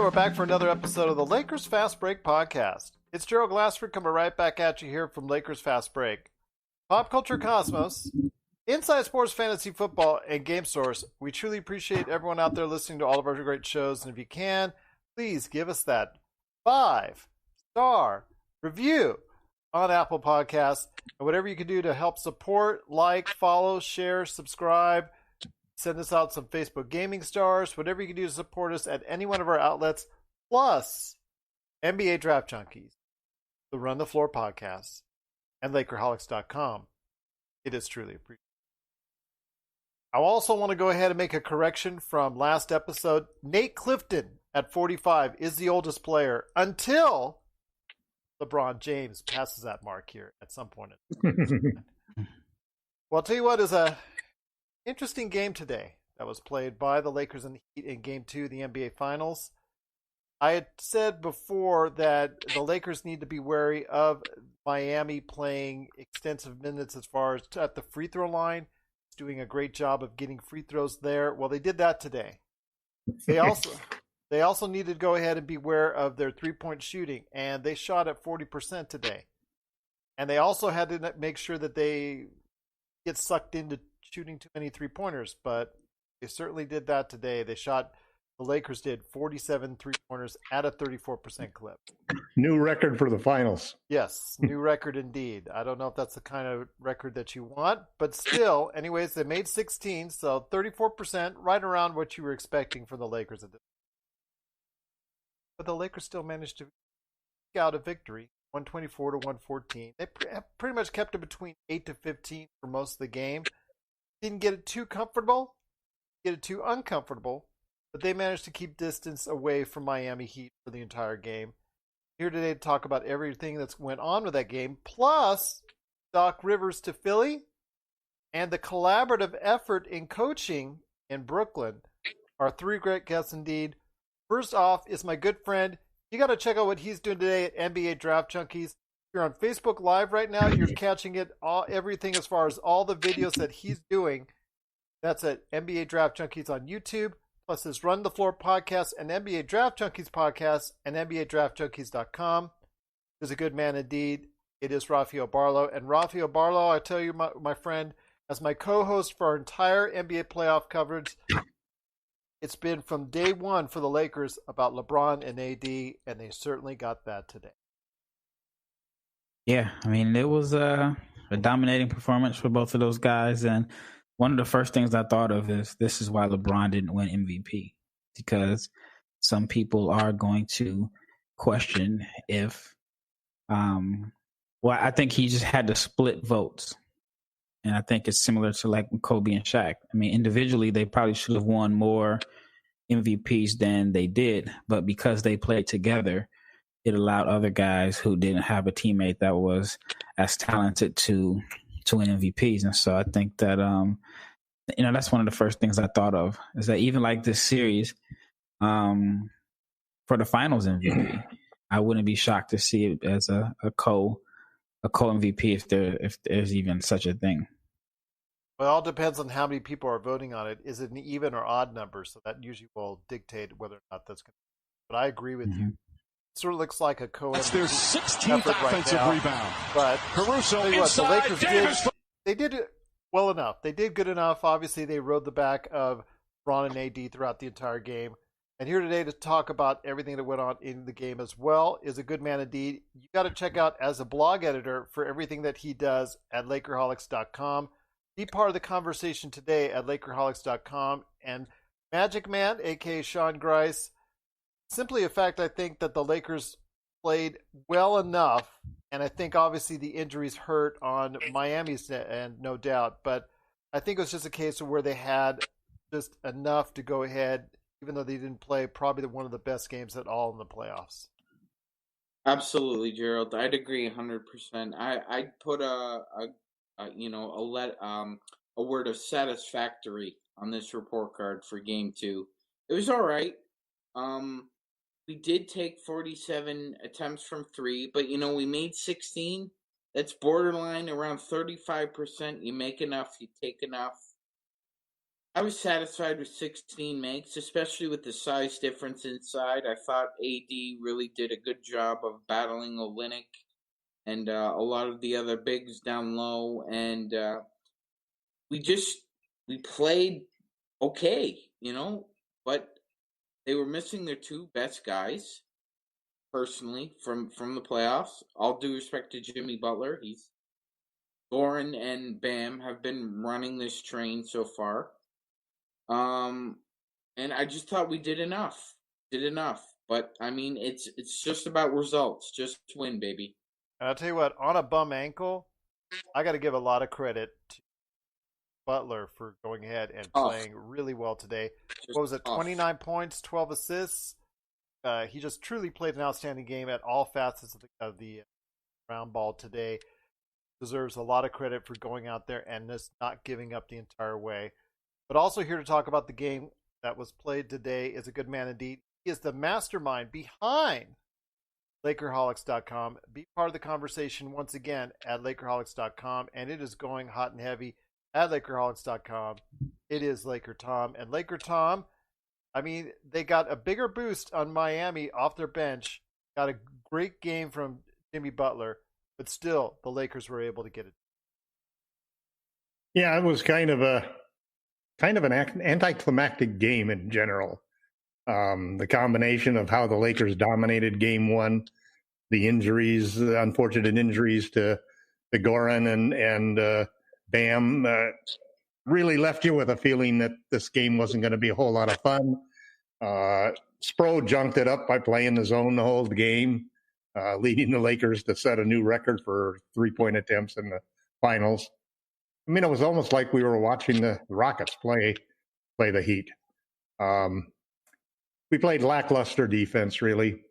we're back for another episode of the Lakers Fast Break podcast. It's Gerald Glassford coming right back at you here from Lakers Fast Break. Pop Culture Cosmos, Inside Sports Fantasy Football, and Game Source. We truly appreciate everyone out there listening to all of our great shows. And if you can, please give us that 5-star review on Apple Podcasts. And whatever you can do to help support, like, follow, share, subscribe, send us out some Facebook gaming stars, whatever you can do to support us at any one of our outlets, plus NBA Draft Junkies, the Run the Floor podcast, and Lakerholics.com. It is truly appreciated. I also want to go ahead and make a correction from last episode. Nate Clifton at 45 is the oldest player until LeBron James passes that mark here at some point. Well, I'll tell you what is a interesting game today that was played by the Lakers and the Heat in Game 2 of the NBA Finals. I had said before that the Lakers need to be wary of Miami playing extensive minutes as far as at the free throw line. It's doing a great job of getting free throws there. Well, they did that today. They also needed to go ahead and beware of their three-point shooting, and they shot at 40% today. And they also had to make sure that they get sucked into shooting too many three-pointers, but they certainly did that today. The Lakers did 47 three-pointers at a 34% clip. New record for the finals. Yes, new record indeed. I don't know if that's the kind of record that you want, but still, anyways, they made 16, so 34%, right around what you were expecting from the Lakers at this. But the Lakers still managed to get out a victory, 124 to 114. They pretty much kept it between 8 to 15 for most of the game. Didn't get it too comfortable, get it too uncomfortable, but they managed to keep distance away from Miami Heat for the entire game. Here today to talk about everything that's went on with that game, plus Doc Rivers to Philly, and the collaborative effort in coaching in Brooklyn. Our three great guests indeed. First off is my good friend. You got to check out what he's doing today at NBA Draft Junkies. You're on Facebook Live right now. You're catching it everything as far as all the videos that he's doing. That's at NBA Draft Junkies on YouTube, plus his Run the Floor podcast and NBA Draft Junkies podcast and NBADraftJunkies.com. He's a good man indeed. It is Rafael Barlowe. And Rafael Barlowe, I tell you, my friend, as my co-host for our entire NBA playoff coverage, it's been from day one for the Lakers about LeBron and AD, and they certainly got that today. Yeah, I mean, it was a dominating performance for both of those guys. And one of the first things I thought of is this is why LeBron didn't win MVP, because some people are going to question if, I think he just had to split votes. And I think it's similar to like Kobe and Shaq. I mean, individually, they probably should have won more MVPs than they did. But because they played together, it allowed other guys who didn't have a teammate that was as talented to win MVPs. And so I think that, that's one of the first things I thought of is that even like this series, for the finals MVP, I wouldn't be shocked to see it as a co MVP if there's even such a thing. Well, it all depends on how many people are voting on it. Is it an even or odd number? So that usually will dictate whether or not that's going to. But I agree with you. It sort of looks like a That's their 16th offensive rebound. But Caruso inside, the Lakers did it well enough. They did good enough. Obviously, they rode the back of Ron and AD throughout the entire game. And here today to talk about everything that went on in the game as well is a good man indeed. You got to check out as a blog editor for everything that he does at Lakerholics.com. Be part of the conversation today at Lakerholics.com. And Magic Man, a.k.a. Sean Grice, simply a fact I think that the Lakers played well enough, and I think obviously the injuries hurt on Miami's end, no doubt, but I think it was just a case of where they had just enough to go ahead, even though they didn't play probably one of the best games at all in the playoffs. Absolutely, Gerald. I'd agree 100%. I'd put a word of satisfactory on this report card for Game 2. It was all right. We did take 47 attempts from 3, but we made 16. That's borderline around 35%. You make enough, you take enough. I was satisfied with 16 makes, especially with the size difference inside. I thought AD really did a good job of battling Olynyk and a lot of the other bigs down low, and we played okay, but they were missing their two best guys. Personally, from the playoffs, all due respect to Jimmy Butler, Goran and Bam have been running this train so far. And I just thought we did enough. But I mean, it's just about results. Just win, baby. And I'll tell you what, on a bum ankle, I got to give a lot of credit to Butler for going ahead and playing really well today. What was it, 29 points, 12 assists? He just truly played an outstanding game at all facets of the round ball today. Deserves a lot of credit for going out there and just not giving up the entire way. But also here to talk about the game that was played today is a good man indeed. He is the mastermind behind LakerHolics.com. Be part of the conversation once again at LakerHolics.com, and it is going hot and heavy at LakerHolics.com. It is LakerTom. And LakerTom, I mean, they got a bigger boost on Miami off their bench. Got a great game from Jimmy Butler, but still, the Lakers were able to get it. Yeah, it was kind of an anticlimactic game in general. The combination of how the Lakers dominated Game 1, the injuries, the unfortunate injuries to Goran and Bam, really left you with a feeling that this game wasn't going to be a whole lot of fun. Spo junked it up by playing the zone the whole game, leading the Lakers to set a new record for three-point attempts in the finals. I mean, it was almost like we were watching the Rockets play the Heat. We played lackluster defense, really.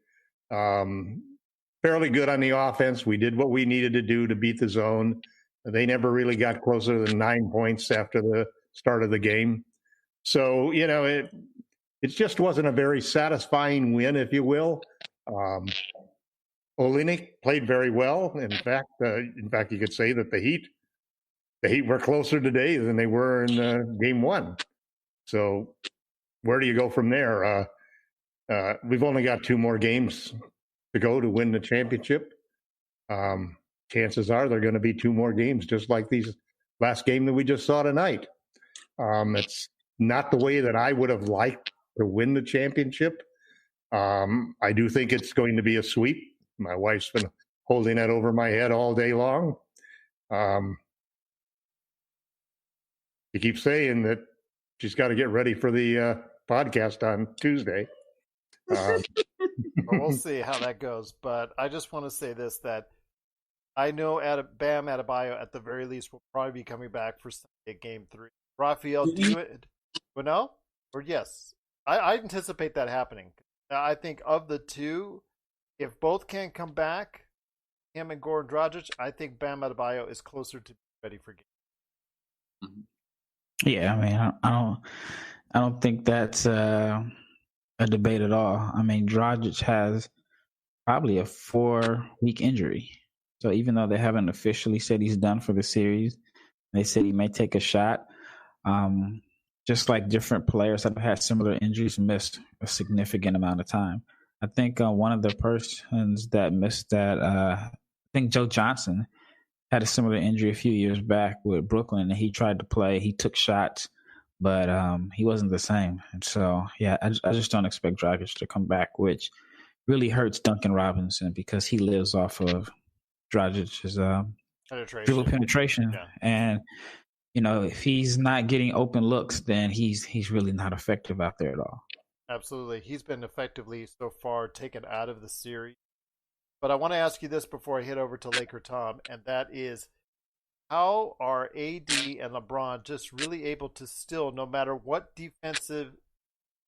Fairly good on the offense. We did what we needed to do to beat the zone. They never really got closer than 9 points after the start of the game. So, it just wasn't a very satisfying win, if you will. Olynyk played very well. In fact, you could say that the Heat were closer today than they were in Game 1. So where do you go from there? We've only got 2 more games to go to win the championship. Chances are there are going to be 2 more games, just like these last game that we just saw tonight. It's not the way that I would have liked to win the championship. I do think it's going to be a sweep. My wife's been holding that over my head all day long. She keeps saying that she's got to get ready for the podcast on Tuesday. Well, we'll see how that goes. But I just want to say this, that I know Bam Adebayo at the very least will probably be coming back for Sunday Game 3. Rafael, do you no? Or yes? I anticipate that happening. I think of the two, if both can come back, him and Goran Dragic, I think Bam Adebayo is closer to being ready for game. Yeah, I mean, I don't think that's a debate at all. I mean, Dragic has probably a 4-week injury. So even though they haven't officially said he's done for the series, they said he may take a shot. Just like different players that have had similar injuries missed a significant amount of time. I think one of the persons that missed that, I think Joe Johnson had a similar injury a few years back with Brooklyn, and he tried to play. He took shots, but he wasn't the same. And so, yeah, I just don't expect Dragic to come back, which really hurts Duncan Robinson because he lives off of Dragic's dribble penetration. Yeah. And, if he's not getting open looks, then he's really not effective out there at all. Absolutely. He's been effectively so far taken out of the series. But I want to ask you this before I head over to LakerTom, and that is, how are AD and LeBron just really able to still, no matter what defensive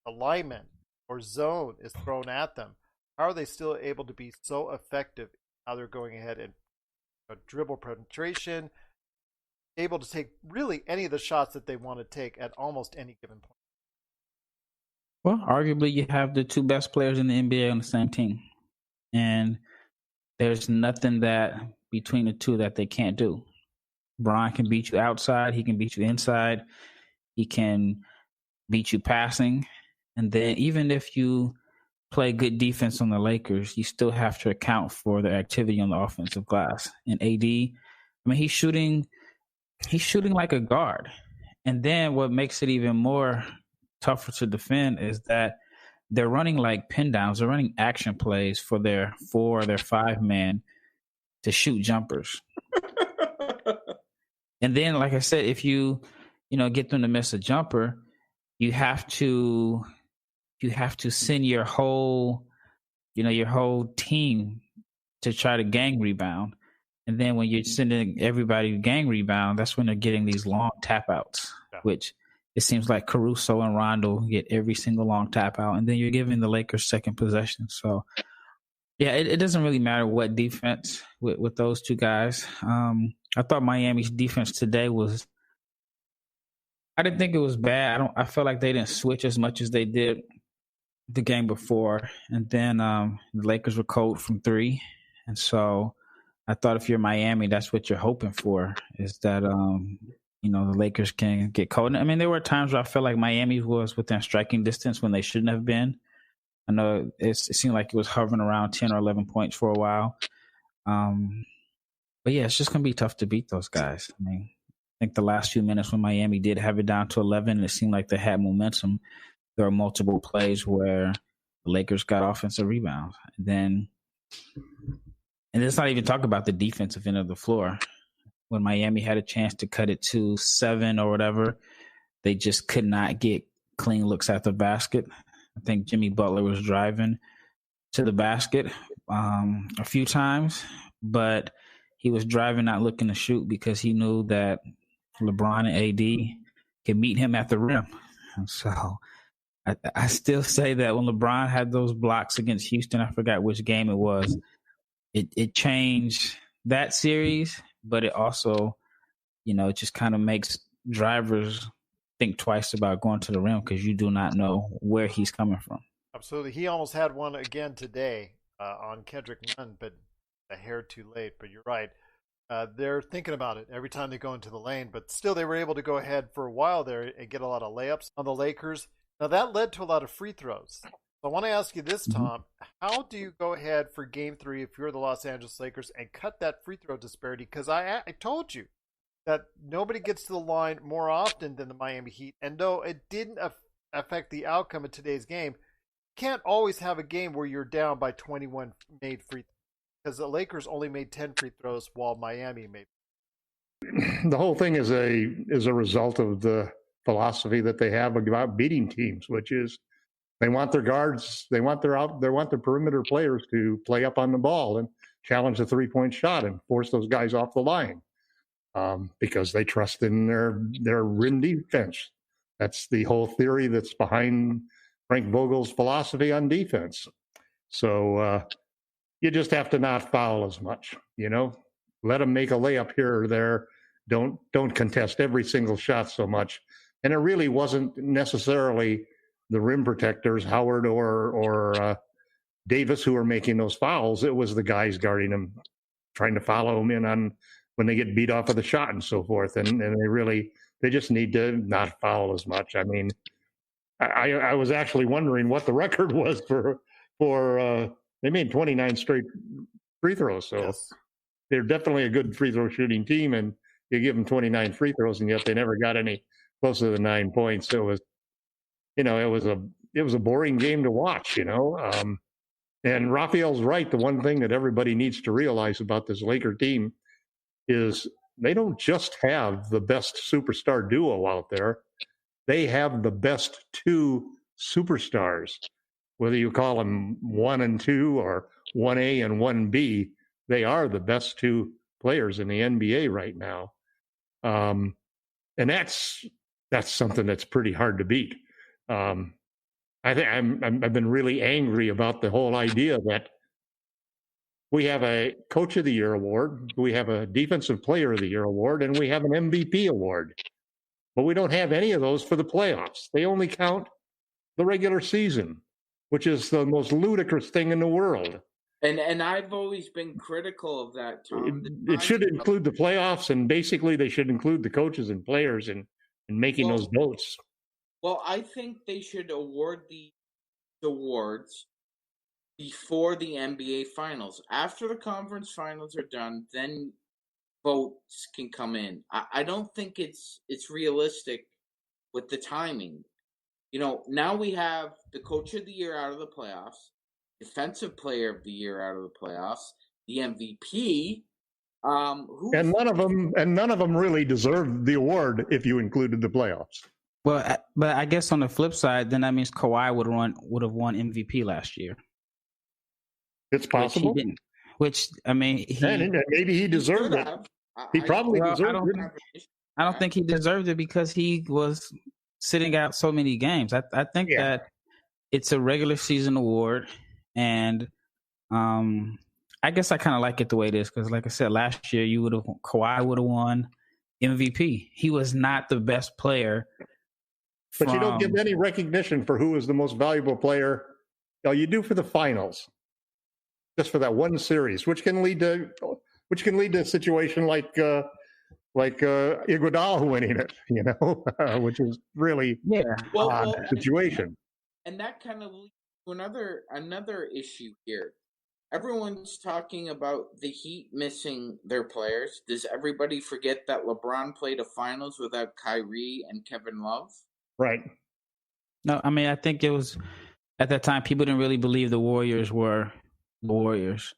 alignment or zone is thrown at them, how are they still able to be so effective how they're going ahead and dribble penetration, able to take really any of the shots that they want to take at almost any given point? Well, arguably you have the 2 best players in the NBA on the same team. And there's nothing that between the two that they can't do. Bron can beat you outside. He can beat you inside. He can beat you passing. And then even if you play good defense on the Lakers, you still have to account for the activity on the offensive glass. And AD, I mean, he's shooting like a guard. And then what makes it even more tougher to defend is that they're running like pin downs. They're running action plays for their 4 or their 5 men to shoot jumpers. And then, like I said, if you get them to miss a jumper, you have to send your whole team to try to gang rebound. And then when you're sending everybody to gang rebound, that's when they're getting these long tap outs, which it seems like Caruso and Rondo get every single long tap out. And then you're giving the Lakers second possession. So, yeah, it doesn't really matter what defense with those two guys. I thought Miami's defense today I didn't think it was bad. I felt like they didn't switch as much as they did the game before. And then the Lakers were cold from 3. And so I thought if you're Miami, that's what you're hoping for, is that, the Lakers can get cold. I mean, there were times where I felt like Miami was within striking distance when they shouldn't have been. I know it seemed like it was hovering around 10 or 11 points for a while. But, yeah, it's just going to be tough to beat those guys. I mean, I think the last few minutes when Miami did have it down to 11, and it seemed like they had momentum, there were multiple plays where the Lakers got offensive rebounds. And let's not even talk about the defensive end of the floor. When Miami had a chance to cut it to 7 or whatever, they just could not get clean looks at the basket. I think Jimmy Butler was driving to the basket a few times, but he was driving, not looking to shoot, because he knew that LeBron and AD could meet him at the rim. And so I still say that when LeBron had those blocks against Houston, I forgot which game it was, it changed that series, but it also, it just kind of makes drivers think twice about going to the rim because you do not know where he's coming from. Absolutely. He almost had one again today on Kendrick Nunn, but a hair too late. But you're right. They're thinking about it every time they go into the lane, but still they were able to go ahead for a while there and get a lot of layups on the Lakers. Now that led to a lot of free throws. So I want to ask you this, Tom. How do you go ahead for Game 3 if you're the Los Angeles Lakers and cut that free throw disparity? Because I told you that nobody gets to the line more often than the Miami Heat. And though it didn't affect the outcome of today's game, you can't always have a game where you're down by 21 made free throws. Because the Lakers only made 10 free throws while Miami made. The whole thing is a result of the philosophy that they have about beating teams, which is they want their guards, they want their perimeter players to play up on the ball and challenge the 3-point shot and force those guys off the line because they trust in their rim defense. That's the whole theory that's behind Frank Vogel's philosophy on defense. So you just have to not foul as much, let them make a layup here or there. Don't contest every single shot so much. And it really wasn't necessarily the rim protectors, Howard or Davis, who were making those fouls. It was the guys guarding them, trying to follow them in on when they get beat off of the shot and so forth. And they just need to not foul as much. I mean, I was actually wondering what the record was for they made 29 straight free throws. So yes. They're definitely a good free throw shooting team, and you give them 29 free throws, and yet they never got any closer than 9 points. So it was a boring game to watch, and Rafael's right. The one thing that everybody needs to realize about this Laker team is they don't just have the best superstar duo out there. They have the best 2 superstars. Whether you call them 1 and 2 or 1A and 1B, they are the best 2 players in the NBA right now. And that's something that's pretty hard to beat. I think I've been really angry about the whole idea that we have a Coach of the Year award, we have a Defensive Player of the Year award, and we have an MVP award. But we don't have any of those for the playoffs. They only count the regular season, which is the most ludicrous thing in the world. And I've always been critical of that, Tom. It should include the playoffs, and basically they should include the coaches and players in and making those votes. Well, I think they should award the awards before the NBA Finals. After the conference finals are done, then votes can come in. I don't think it's realistic with the timing. Now we have the Coach of the Year out of the playoffs, Defensive Player of the Year out of the playoffs, the MVP. And none of them really deserved the award if you included the playoffs. Well, but I guess on the flip side, then that means Kawhi would have won MVP last year. It's possible. Which he didn't. Which, I mean, maybe he deserved it. He probably deserved it. I don't think he deserved it because he was sitting out so many games. I think that it's a regular season award, and I guess I kind of like it the way it is because, like I said, last year Kawhi would have won MVP. He was not the best player. But you don't give any recognition for who is the most valuable player. You do for the finals, just for that one series, which can lead to a situation like Iguodala winning it, which is really odd situation. And that kind of leads to another issue here. Everyone's talking about the Heat missing their players. Does everybody forget that LeBron played a finals without Kyrie and Kevin Love? Right. No, I mean, I think it was at that time people didn't really believe the Warriors were the Warriors.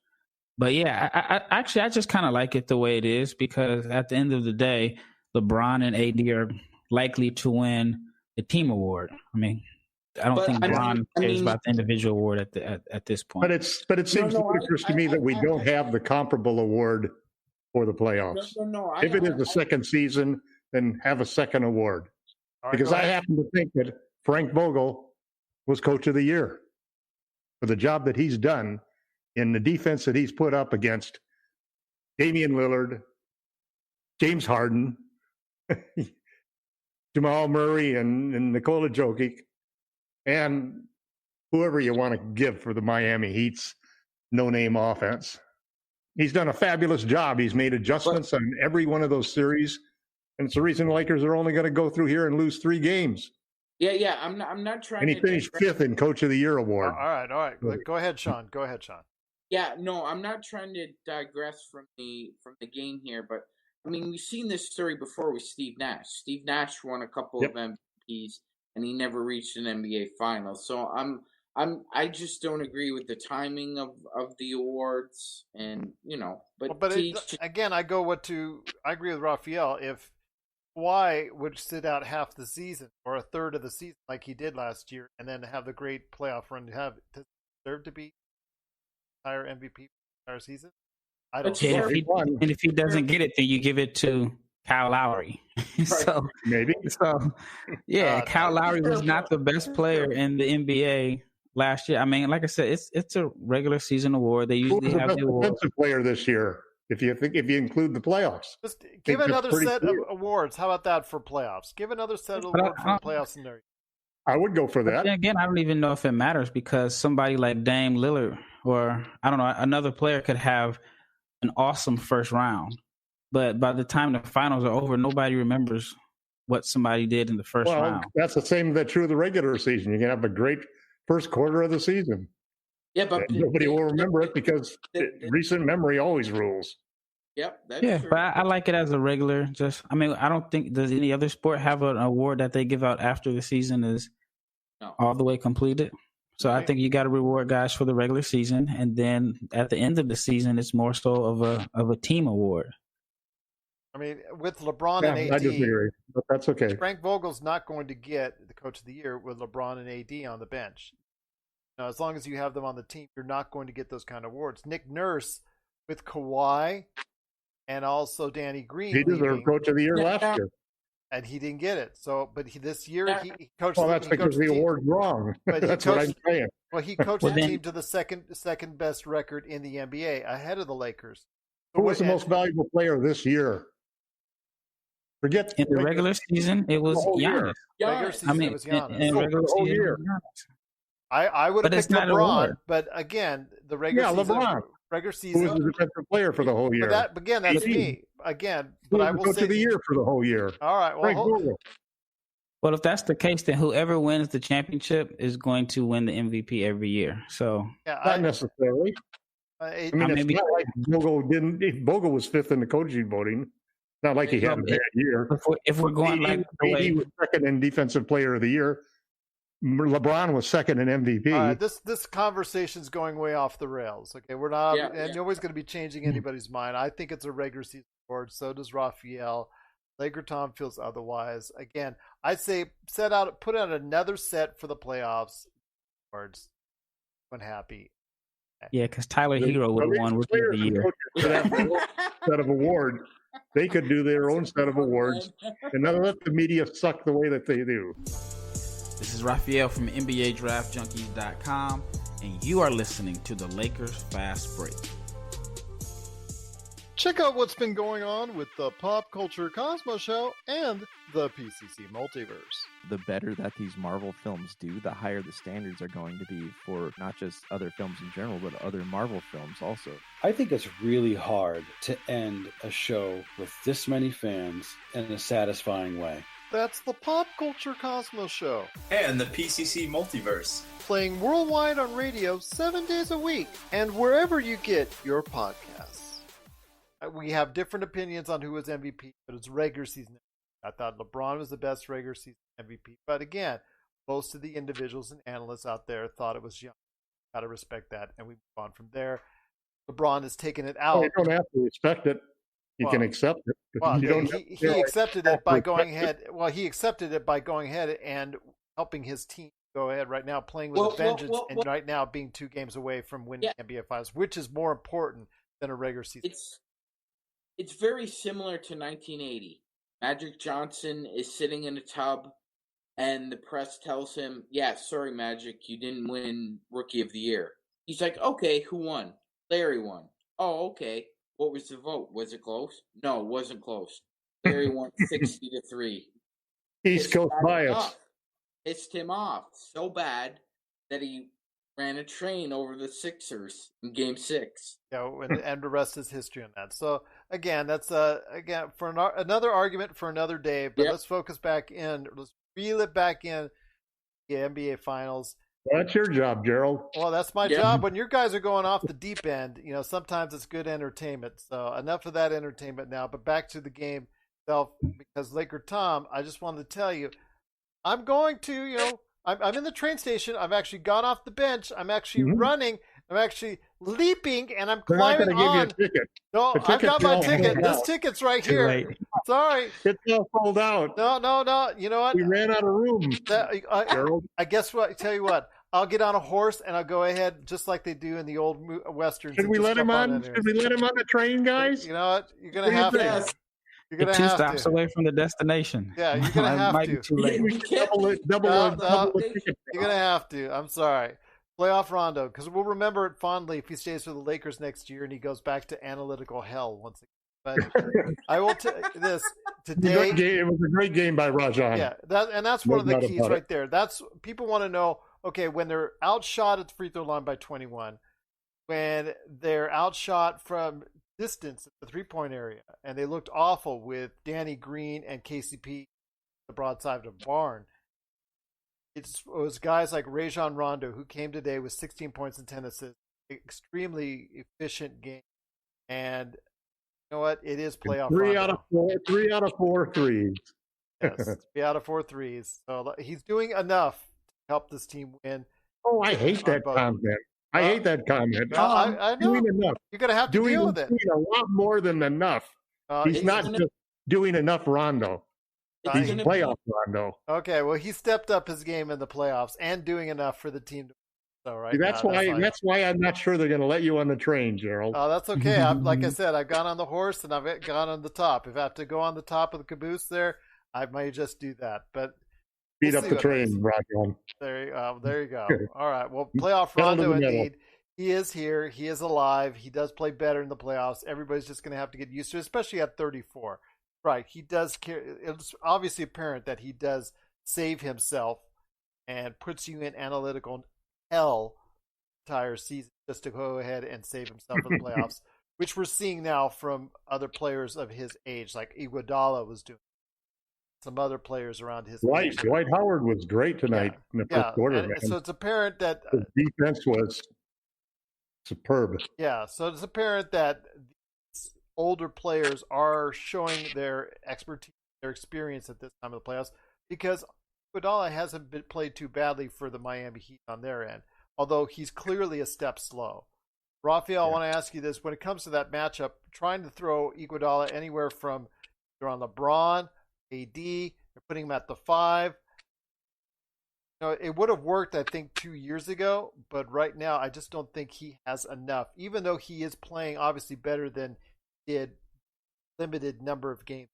But yeah, I just kind of like it the way it is because at the end of the day, LeBron and AD are likely to win the team award. I mean, I don't think LeBron cares about the individual award at this point. But it seems ludicrous to me that we don't have the comparable award for the playoffs. If it is the second season, then have a second award. Right, because I happen to think that Frank Vogel was Coach of the Year for the job that he's done in the defense that he's put up against Damian Lillard, James Harden, Jamal Murray, and Nikola Jokic, and whoever you want to give for the Miami Heat's no-name offense. He's done a fabulous job. He's made adjustments on every one of those series. And it's the reason the Lakers are only going to go through here and lose 3 games. Yeah. I'm not trying. And he finished 5th in Coach of the Year award. All right. Go ahead, Sean. Yeah, no, I'm not trying to digress from the game here, but I mean, we've seen this story before with Steve Nash. Steve Nash won a couple of MVPs, and he never reached an NBA Finals. So I just don't agree with the timing of the awards, and again, I agree with Rafael. If Kawhi would sit out half the season or a third of the season like he did last year, and then have the great playoff run, does he deserve to be entire MVP entire season? I don't know. And if he doesn't get it, then you give it to Kyle Lowry. So maybe. So Kyle Lowry was not the best player in the NBA last year. I mean, like I said, it's a regular season award. They usually have the award. Defensive player this year. If you if the playoffs, just give another set of awards. How about that for playoffs? Give another set of awards for playoffs in there. I would go for that. Again, I don't even know if it matters because somebody like Dame Lillard or I don't know, another player could have an awesome first round, but by the time the finals are over, nobody remembers what somebody did in the first round. That's the same that's true of the regular season. You can have a great first quarter of the season. Yeah, but nobody will remember it because recent memory always rules. Yep. That's true. But I like it as a regular. I don't think does any other sport have an award that they give out after the season is all the way completed. So I think you got to reward guys for the regular season, and then at the end of the season, it's more so of a team award. I mean, with LeBron and AD, I disagree, but that's okay. Frank Vogel's not going to get the Coach of the Year with LeBron and AD on the bench. Now, as long as you have them on the team, you're not going to get those kind of awards. Nick Nurse with Kawhi and also Danny Green. He deserved Coach of the Year last year. And he didn't get it. So, but this year he coached. Well, that's because the award's wrong. That's what I'm saying. Well, he coached the team to the second best record in the NBA, ahead of the Lakers. Who was the most valuable player this year? Forget in the regular season, it was Giannis. Regular season, it was Giannis. In regular season, I would have picked LeBron, but again, the regular season. LeBron. Regular season. Who was the defensive player for the whole year? But again, that's me. Again, but I will say Coach of the Year for the whole year. All right. Well, Well, if that's the case, then whoever wins the championship is going to win the MVP every year. So not necessarily. I mean, it's not like Bogle was fifth in the coaching voting. It's not like he had a bad year. If we're going like the way he was second in Defensive Player of the Year. LeBron was second in MVP. This conversation's going way off the rails. Okay, we're not, nobody's going to be changing anybody's mind. I think it's a regular season award. So does Rafael. LakerTom feels otherwise. Again, I'd say put out another set for the playoffs. Awards. I'm happy. Yeah, because Tyler Hero would have won Rookie of the Year. Set of awards. They could do their own set of awards and not let the media suck the way that they do. This is Rafael from NBA Draft Junkies.com, and you are listening to the Lakers Fast Break. Check out what's been going on with the Pop Culture Cosmos Show and the PCC Multiverse. The better that these Marvel films do, the higher the standards are going to be for not just other films in general, but other Marvel films also. I think it's really hard to end a show with this many fans in a satisfying way. That's the Pop Culture Cosmos Show. And the PCC Multiverse. Playing worldwide on radio 7 days a week and wherever you get your podcasts. We have different opinions on who was MVP, but it's regular season. I thought LeBron was the best regular season MVP. But again, most of the individuals and analysts out there thought it was young. Got to respect that. And we move on from there. LeBron has taken it out. Well, you don't have to respect it. You can accept it. Well, he accepted it by going ahead. Well, he accepted it by going ahead and helping his team go ahead right now, playing with a vengeance, and right now being 2 games away from winning NBA Finals, which is more important than a regular season. It's very similar to 1980. Magic Johnson is sitting in a tub, and the press tells him, "Yeah, sorry, Magic, you didn't win Rookie of the Year." He's like, "Okay, who won?" "Larry won." "Oh, okay. What was the vote? Was it close?" "No, it wasn't close. Larry won 60-3. East Coast bias. Pissed him off so bad that he ran a train over the Sixers in Game 6. Yeah, and the rest is history on that. So again, that's for another argument for another day. But let's focus back in. Let's reel it back in the NBA Finals. Well, that's your job, Gerald. Well, that's my job. When your guys are going off the deep end, sometimes it's good entertainment. So enough of that entertainment now. But back to the game itself, because LakerTom, I just wanted to tell you, I'm going to, I'm in the train station. I've actually got off the bench. I'm actually running. I'm actually leaping, and I'm climbing on. They're not going to give you a ticket. No, I've got my ticket. This ticket's right here. Sorry. It's all sold out. No. You know what? We ran out of room, Gerald. I guess what? Tell you what. I'll get on a horse, and I'll go ahead just like they do in the old westerns. Should we let him on? Should we let him on the train, guys? You know what? You're going to have to. You're going to have 2 stops away from the destination. Yeah, you're going to have might to. Be too late. Double ticket. You're going to have to. I'm sorry. Playoff Rondo, because we'll remember it fondly if he stays for the Lakers next year and he goes back to analytical hell once again. But I will tell you this today. It was a great game by Rajan. Yeah, that's one of the keys right there. That's people want to know. Okay, when they're outshot at the free throw line by 21, when they're outshot from distance at the 3-point area, and they looked awful with Danny Green and KCP the broadside of the barn. It was guys like Rajon Rondo who came today with 16 points and 10 assists, extremely efficient game, and you know what? It is playoff. 3 out of 4 threes. Yes, 3 out of 4 threes. So he's doing enough to help this team win. Oh, I hate that comment. I hate that comment. I know. Doing enough. You're going to have to deal with it. Doing a lot more than enough. He's not just doing enough Rondo. He's playoff Rondo. Okay, well, he stepped up his game in the playoffs and doing enough for the team to win. So right that's why I'm not sure they're going to let you on the train, Gerald. Oh, that's okay. Like I said, I've gone on the horse and I've gone on the top. If I have to go on the top of the caboose there, I might just do that. But Speed up the train, Roger. There you go. All right. Well, playoff Rondo indeed. He is here. He is alive. He does play better in the playoffs. Everybody's just going to have to get used to it, especially at 34. Right. He does care. It's obviously apparent that he does save himself and puts you in analytical hell the entire season just to go ahead and save himself in the playoffs, which we're seeing now from other players of his age, like Iguodala was doing. some other players around his Dwight Howard was great tonight in the first quarter, man. So it's apparent that the defense was superb. Yeah, so it's apparent that these older players are showing their expertise, their experience at this time of the playoffs, because Iguodala hasn't been played too badly for the Miami Heat on their end, although he's clearly a step slow. Rafael, I want to ask you this. When it comes to that matchup, trying to throw Iguodala anywhere from either on LeBron, AD, you're putting him at the 5. It would have worked, I think, 2 years ago, but right now I just don't think he has enough, even though he is playing obviously better than he did limited number of games.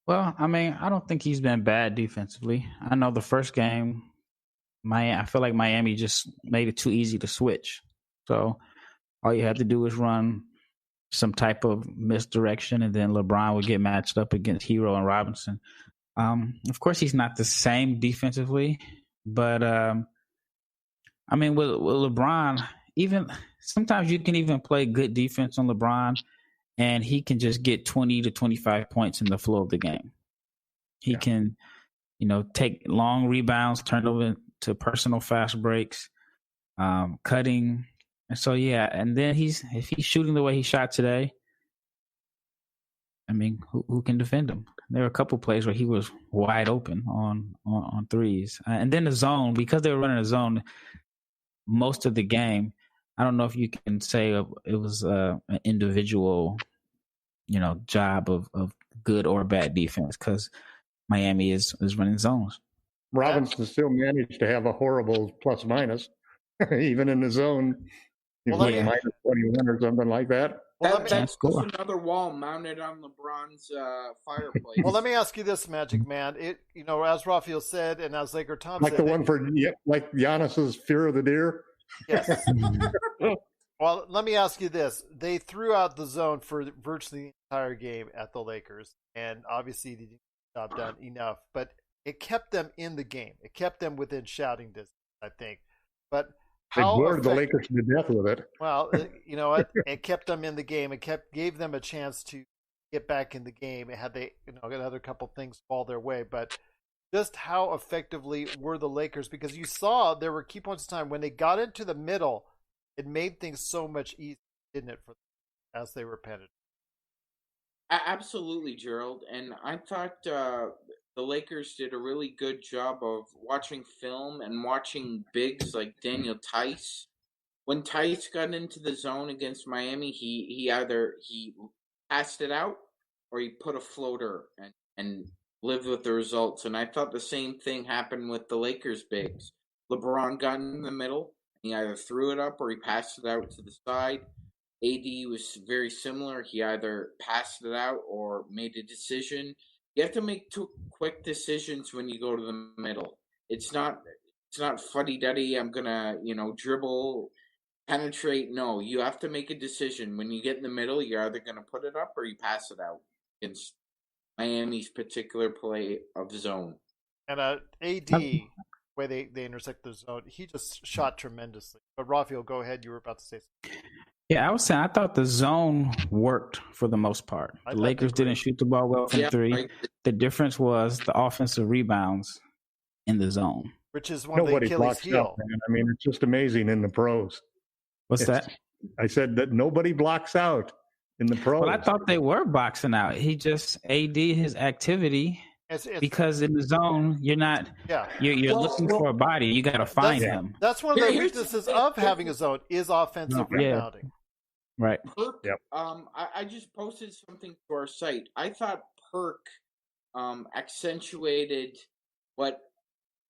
Well, I mean, I don't think he's been bad defensively. I know the first game, I feel like Miami just made it too easy to switch. So all you had to do was run some type of misdirection, and then LeBron would get matched up against Hero and Robinson. Of course, he's not the same defensively, but I mean, with LeBron, even sometimes you can even play good defense on LeBron, and he can just get 20 to 25 points in the flow of the game. He can, take long rebounds, turn over to personal fast breaks, cutting. And so, and then if he's shooting the way he shot today, I mean, who can defend him? There were a couple plays where he was wide open on threes. And then the zone, because they were running a zone most of the game, I don't know if you can say it was an individual, job of good or bad defense, because Miami is running zones. Robinson still managed to have a horrible plus minus, even in the zone. He's like minus 21 or something like that. Well, that's another wall mounted on LeBron's fireplace. Well, let me ask you this, Magic Man. As Rafael said, and as LakerTom like said, the one for like Giannis's Fear of the Deer. Yes. Well, let me ask you this: they threw out the zone for virtually the entire game at the Lakers, and obviously they didn't get the job done enough. But it kept them in the game. It kept them within shouting distance, I think. But they bored the Lakers to death with it. Well, you know what? It kept them in the game. It gave them a chance to get back in the game. Had they, got another couple things fall their way, but just how effectively were the Lakers? Because you saw there were key points of time when they got into the middle. It made things so much easier, didn't it, for them as they were penetrated? Absolutely, Gerald. And I thought the Lakers did a really good job of watching film and watching bigs like Daniel Tice. When Tice got into the zone against Miami, he either passed it out or he put a floater and lived with the results. And I thought the same thing happened with the Lakers bigs. LeBron got in the middle. He either threw it up or he passed it out to the side. AD was very similar. He either passed it out or made a decision. You have to make two quick decisions when you go to the middle. It's not fuddy-duddy. I'm gonna dribble, penetrate. No, you have to make a decision. When you get in the middle, you're either gonna put it up or you pass it out against Miami's particular play of zone. And AD, where they intersect the zone, he just shot tremendously. But Rafael, go ahead. You were about to say something. Yeah, I was saying I thought the zone worked for the most part. The Lakers didn't shoot the ball well from three. The difference was the offensive rebounds in the zone, which is one of the Achilles heel. Man. I mean, it's just amazing in the pros. What's that? I said that nobody blocks out in the pros. Well, I thought they were boxing out. He just AD his activity. Because in the zone, you're not. Yeah, you're looking for a body. You got to find him. That's one of the weaknesses of having a zone is offensive rebounding. Right. Perk, I just posted something to our site. I thought Perk accentuated what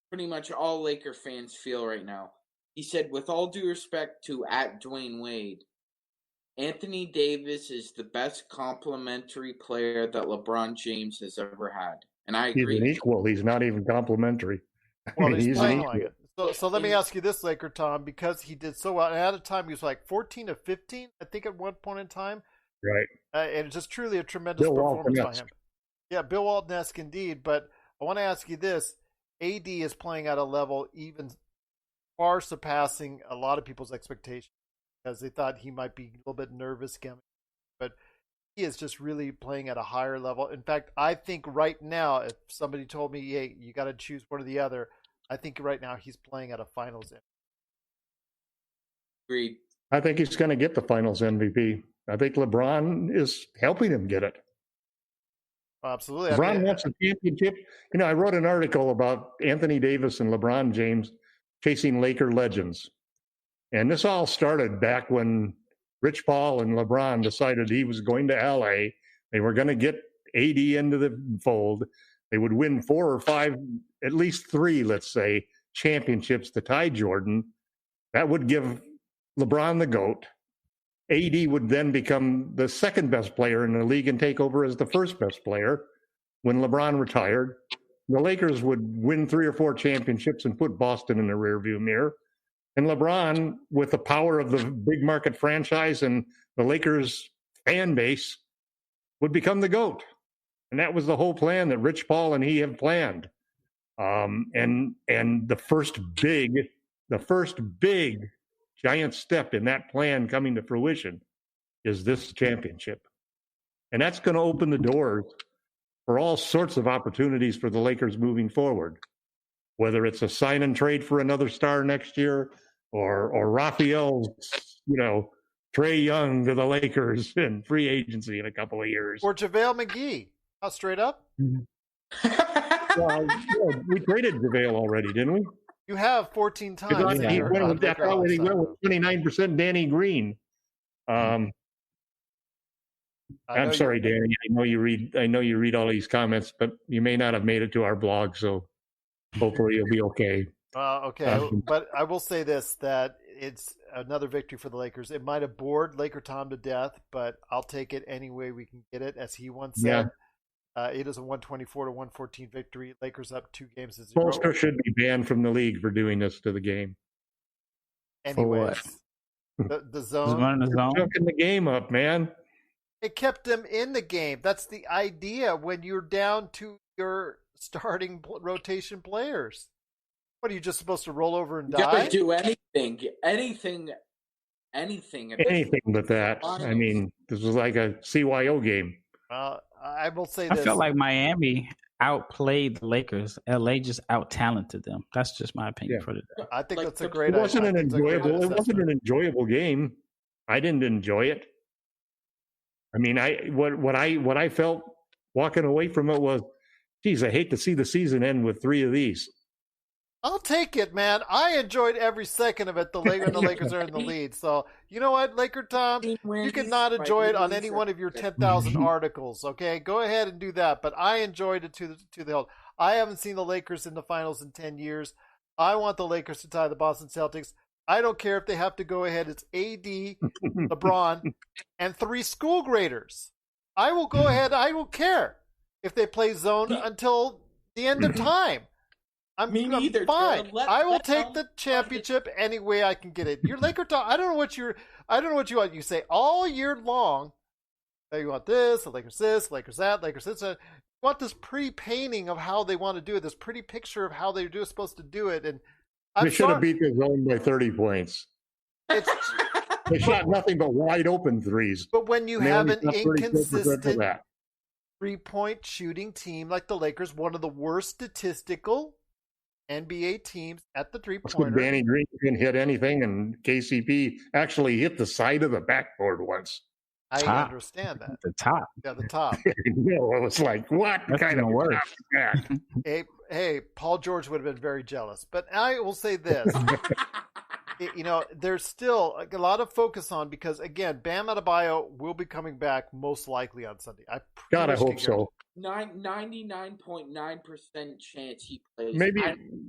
pretty much all Laker fans feel right now. He said, with all due respect to @Dwayne Wade, Anthony Davis is the best complementary player that LeBron James has ever had. And I agree. He's an equal. He's not even complimentary. Well, he's playing like it. So let me ask you this, LakerTom, because he did so well. And at a time, he was like 14 to 15, I think, at one point in time. Right. And it's just truly a tremendous performance by him. Yeah, Bill Walton-esque indeed. But I want to ask you this. AD is playing at a level even far surpassing a lot of people's expectations because they thought he might be a little bit nervous. But he is just really playing at a higher level. In fact, I think right now, if somebody told me, hey, you got to choose one or the other, I think right now he's playing at a finals MVP. Agreed. I think he's going to get the finals MVP. I think LeBron is helping him get it. Absolutely. LeBron wants a championship. You know, I wrote an article about Anthony Davis and LeBron James chasing Laker legends. And this all started back when Rich Paul and LeBron decided he was going to LA. They were going to get AD into the fold. They would win 4 or 5, at least 3, let's say, championships to tie Jordan. That would give LeBron the GOAT. AD would then become the second best player in the league and take over as the first best player when LeBron retired. The Lakers would win 3 or 4 championships and put Boston in the rearview mirror. And LeBron, with the power of the big market franchise and the Lakers fan base, would become the GOAT. And that was the whole plan that Rich Paul and he have planned. And the first big giant step in that plan coming to fruition is this championship. And that's going to open the doors for all sorts of opportunities for the Lakers moving forward, whether it's a sign and trade for another star next year or Rafael's, Trae Young to the Lakers in free agency in a couple of years. Or JaVale McGee. How straight up? Well, we traded JaVale already, didn't we? You have 14 times. He went with 29% Danny Green. I'm sorry, Danny. I know you read all these comments, but you may not have made it to our blog, so hopefully you'll be okay. Okay, but I will say this, that it's another victory for the Lakers. It might have bored LakerTom to death, but I'll take it any way we can get it, as he once said. Yeah. It is a 124-114 victory. Lakers up 2 games to 0. Bolster should be banned from the league for doing this to the game. Anyways, the zone. Choking the game up, man. It kept them in the game. That's the idea when you're down to your starting rotation players. What, are you just supposed to roll over and die? You gotta do anything but that. I mean, this was like a CYO game. I will say this. I felt like Miami outplayed the Lakers. LA just out-talented them. That's just my opinion for today. I think that's a great. It wasn't an enjoyable game. I didn't enjoy it. I mean, what I felt walking away from it was, geez, I hate to see the season end with 3 of these. I'll take it, man. I enjoyed every second of it. The Lakers are in the lead. So, you know what, LakerTom? You cannot enjoy it on any one of your 10,000 articles, okay? Go ahead and do that. But I enjoyed it to the whole. I haven't seen the Lakers in the finals in 10 years. I want the Lakers to tie the Boston Celtics. I don't care if they have to go ahead. It's AD, LeBron, and 3 school graders. I will go ahead. I will care if they play zone until the end of time. I'm fine. I will take the championship any way I can get it. Your LakerTom. I don't know what you want. You say all year long that you want this, the Lakers this, Lakers that, Lakers this. You want this pretty painting of how they want to do it. This pretty picture of how they're supposed to do it. And they should have beat the zone by 30 points. They shot nothing but wide open threes. But when you have an inconsistent 3-point shooting team like the Lakers, one of the worst statistical NBA teams at the 3-pointer. Danny Green didn't hit anything, and KCP actually hit the side of the backboard once. I understand that. The top. Yeah, the top. No, it was like, what kind of work? Hey, Paul George would have been very jealous. But I will say this. There's still a lot of focus on, because, again, Bam Adebayo will be coming back most likely on Sunday. I hope so. 99.9% chance he plays. Maybe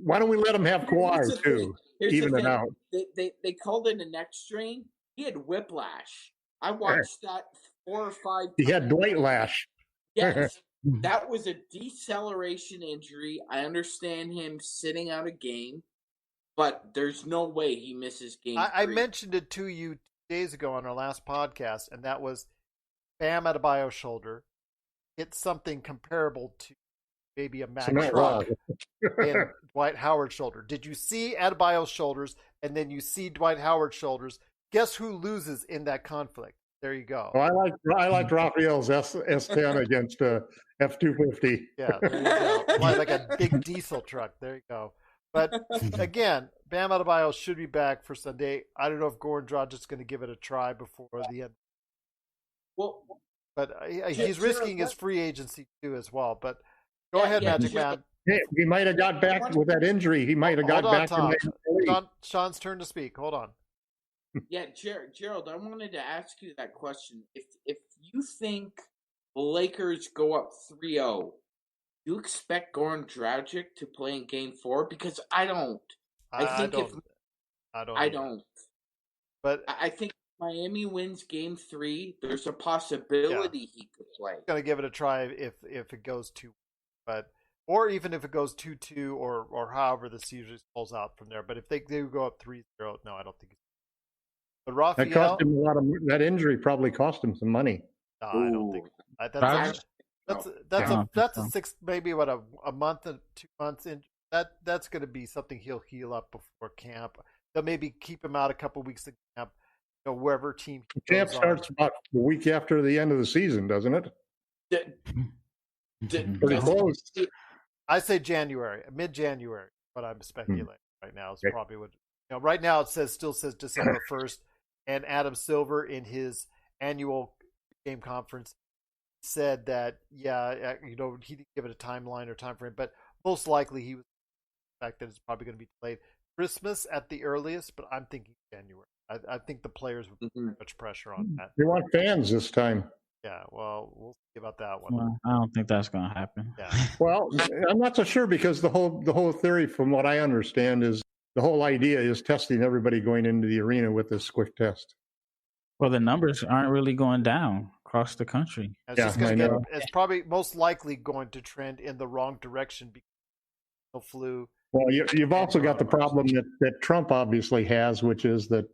why don't we let him have Kawhi too? Even it out. They called it a neck strain. He had whiplash. I watched that 4 or 5 times. He had Dwight Lash. Yes. That was a deceleration injury. I understand him sitting out a game, but there's no way he misses game 3. I mentioned it to you 2 days ago on our last podcast, and that was Bam Adebayo's shoulder. It's something comparable to maybe a Max Truck in Dwight Howard's shoulder. Did you see Adebayo's shoulders, and then you see Dwight Howard's shoulders? Guess who loses in that conflict? There you go. Well, I liked Rafael's S10 against F250. Yeah, there you go. Like a big diesel truck. There you go. But again, Bam Adebayo should be back for Sunday. I don't know if Goran Dragic's going to give it a try before the end. Well, but he's risking his free agency too as well. But go ahead, Magic Man. Hey, he might have got back with that injury. He might have got back. Sean's turn to speak. Hold on. Yeah, Gerald, I wanted to ask you that question. If you think the Lakers go up 3-0, do you expect Goran Dragic to play in Game 4? Because I don't. I don't. But I think if Miami wins Game 3, there's a possibility he could play. I'm gonna give it a try if it goes 2, or even if it goes 2-2 or however the series pulls out from there. But if they do go up 3-0, no, I don't think. But Rafael, that cost him a lot of. That injury probably cost him some money. No, I don't think. That's a 6, maybe a month and 2 months in. That's going to be something he'll heal up before camp. They'll maybe keep him out a couple weeks of camp. Wherever team. Camp starts about the week after the end of the season, doesn't it? Pretty close. I say January, mid-January. But I'm speculating right now is probably what. Right now it still says December 1st, and Adam Silver in his annual game conference said that he didn't give it a timeline or time frame, but most likely he was the fact that it's probably going to be delayed Christmas at the earliest. But I'm thinking January. I think the players would put much pressure on that. They want fans this time. Yeah, well, we'll see about that one. Well, I don't think that's going to happen. Yeah. Well, I'm not so sure because the whole theory, from what I understand, is. The whole idea is testing everybody going into the arena with this quick test. Well, the numbers aren't really going down across the country. It's probably most likely going to trend in the wrong direction because of the flu. Well, you've also got the problem that Trump obviously has, which is that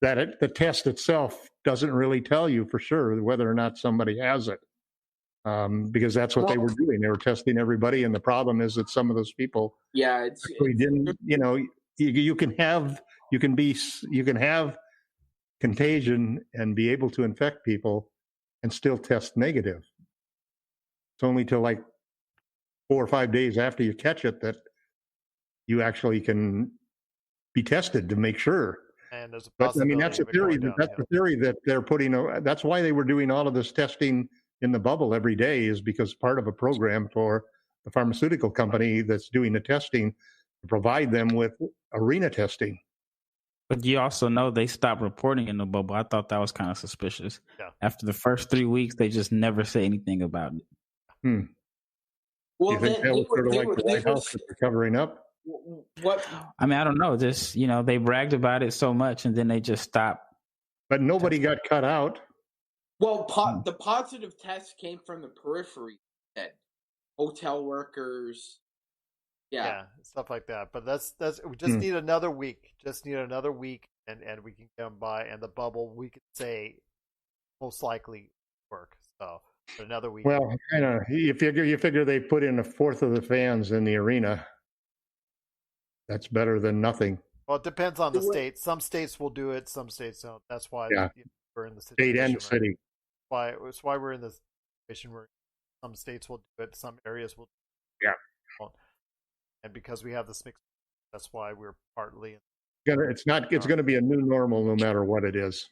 the test itself doesn't really tell you for sure whether or not somebody has it. Because that's what they were doing. They were testing everybody, and the problem is that some of those people, didn't. You can have contagion and be able to infect people, and still test negative. It's only till like 4 or 5 days after you catch it that you actually can be tested to make sure. And there's that's the theory. That's the theory that they're putting. That's why they were doing all of this testing in the bubble every day, is because part of a program for the pharmaceutical company that's doing the testing to provide them with arena testing. But you also know they stopped reporting in the bubble. I thought that was kind of suspicious. Yeah. After the first 3 weeks, they just never say anything about it. Well, you think that was sort of like the White House covering up? What? I mean, I don't know. Just, they bragged about it so much and then they just stopped. But nobody got cut out. Well, the positive test came from the periphery, hotel workers, stuff like that. But that's we just need another week. Just need another week, and we can come by. And the bubble, we could say, most likely work. So another week. Well, you figure they put in a fourth of the fans in the arena. That's better than nothing. Well, it depends on the state. Some states will do it. Some states don't. That's why we're in the situation. State and city. That's why we're in this situation where some states will do it, some areas will do it. Yeah. And because we have this mix, that's why we're partly. It's going to be a new normal no matter what it is.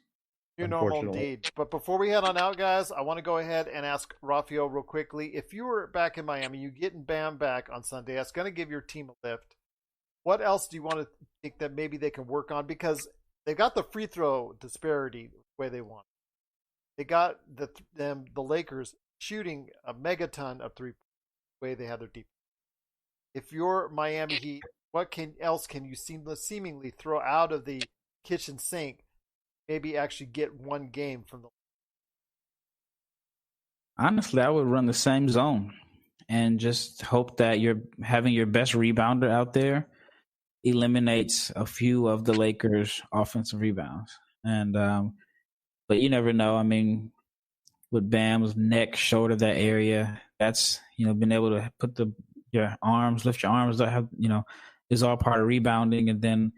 New normal indeed. But before we head on out, guys, I want to go ahead and ask Rafael real quickly. If you were back in Miami, you getting Bam back on Sunday, that's going to give your team a lift. What else do you want to think that maybe they can work on? Because they got the free throw disparity the way they want. They got the Lakers shooting a megaton of three the way they had their defense. If you're Miami Heat, what else can you seemingly throw out of the kitchen sink? Maybe actually get one game from the. Honestly, I would run the same zone and just hope that you're having your best rebounder out there eliminates a few of the Lakers' offensive rebounds. And but you never know. I mean, with Bam's neck, shoulder, that area, that's being able to put lift your arms up, is all part of rebounding. And then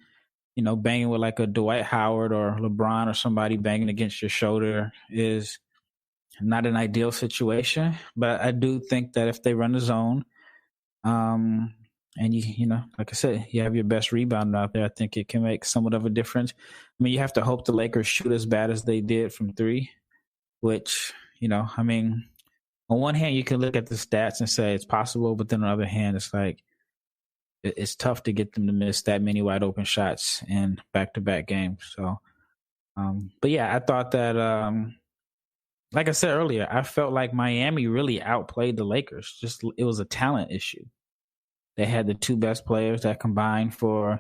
banging with like a Dwight Howard or LeBron or somebody banging against your shoulder is not an ideal situation. But I do think that if they run the zone, and like I said, you have your best rebounder out there, I think it can make somewhat of a difference. I mean, you have to hope the Lakers shoot as bad as they did from three, which, on one hand, you can look at the stats and say it's possible, but then on the other hand, it's like, it's tough to get them to miss that many wide open shots in back-to-back games. So, but yeah, I thought that, like I said earlier, I felt like Miami really outplayed the Lakers. It was a talent issue. They had the two best players that combined for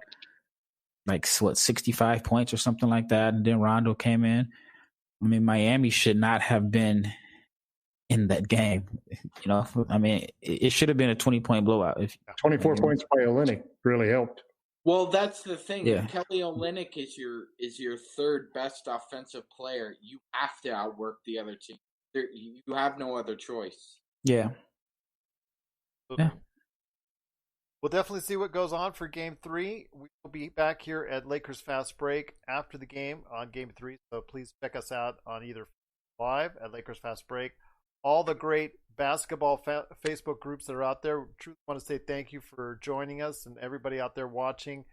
65 points or something like that. And then Rondo came in. I mean, Miami should not have been in that game. It should have been a 20-point blowout. 24 points by Olynyk really helped. Well, that's the thing. Yeah. If Kelly Olynyk is your third best offensive player, you have to outwork the other team. You have no other choice. Yeah. Yeah. We'll definitely see what goes on for Game 3. We will be back here at Lakers Fast Break after the game on Game 3. So please check us out on either live at Lakers Fast Break. All the great basketball Facebook groups that are out there. Truly want to say thank you for joining us and everybody out there watching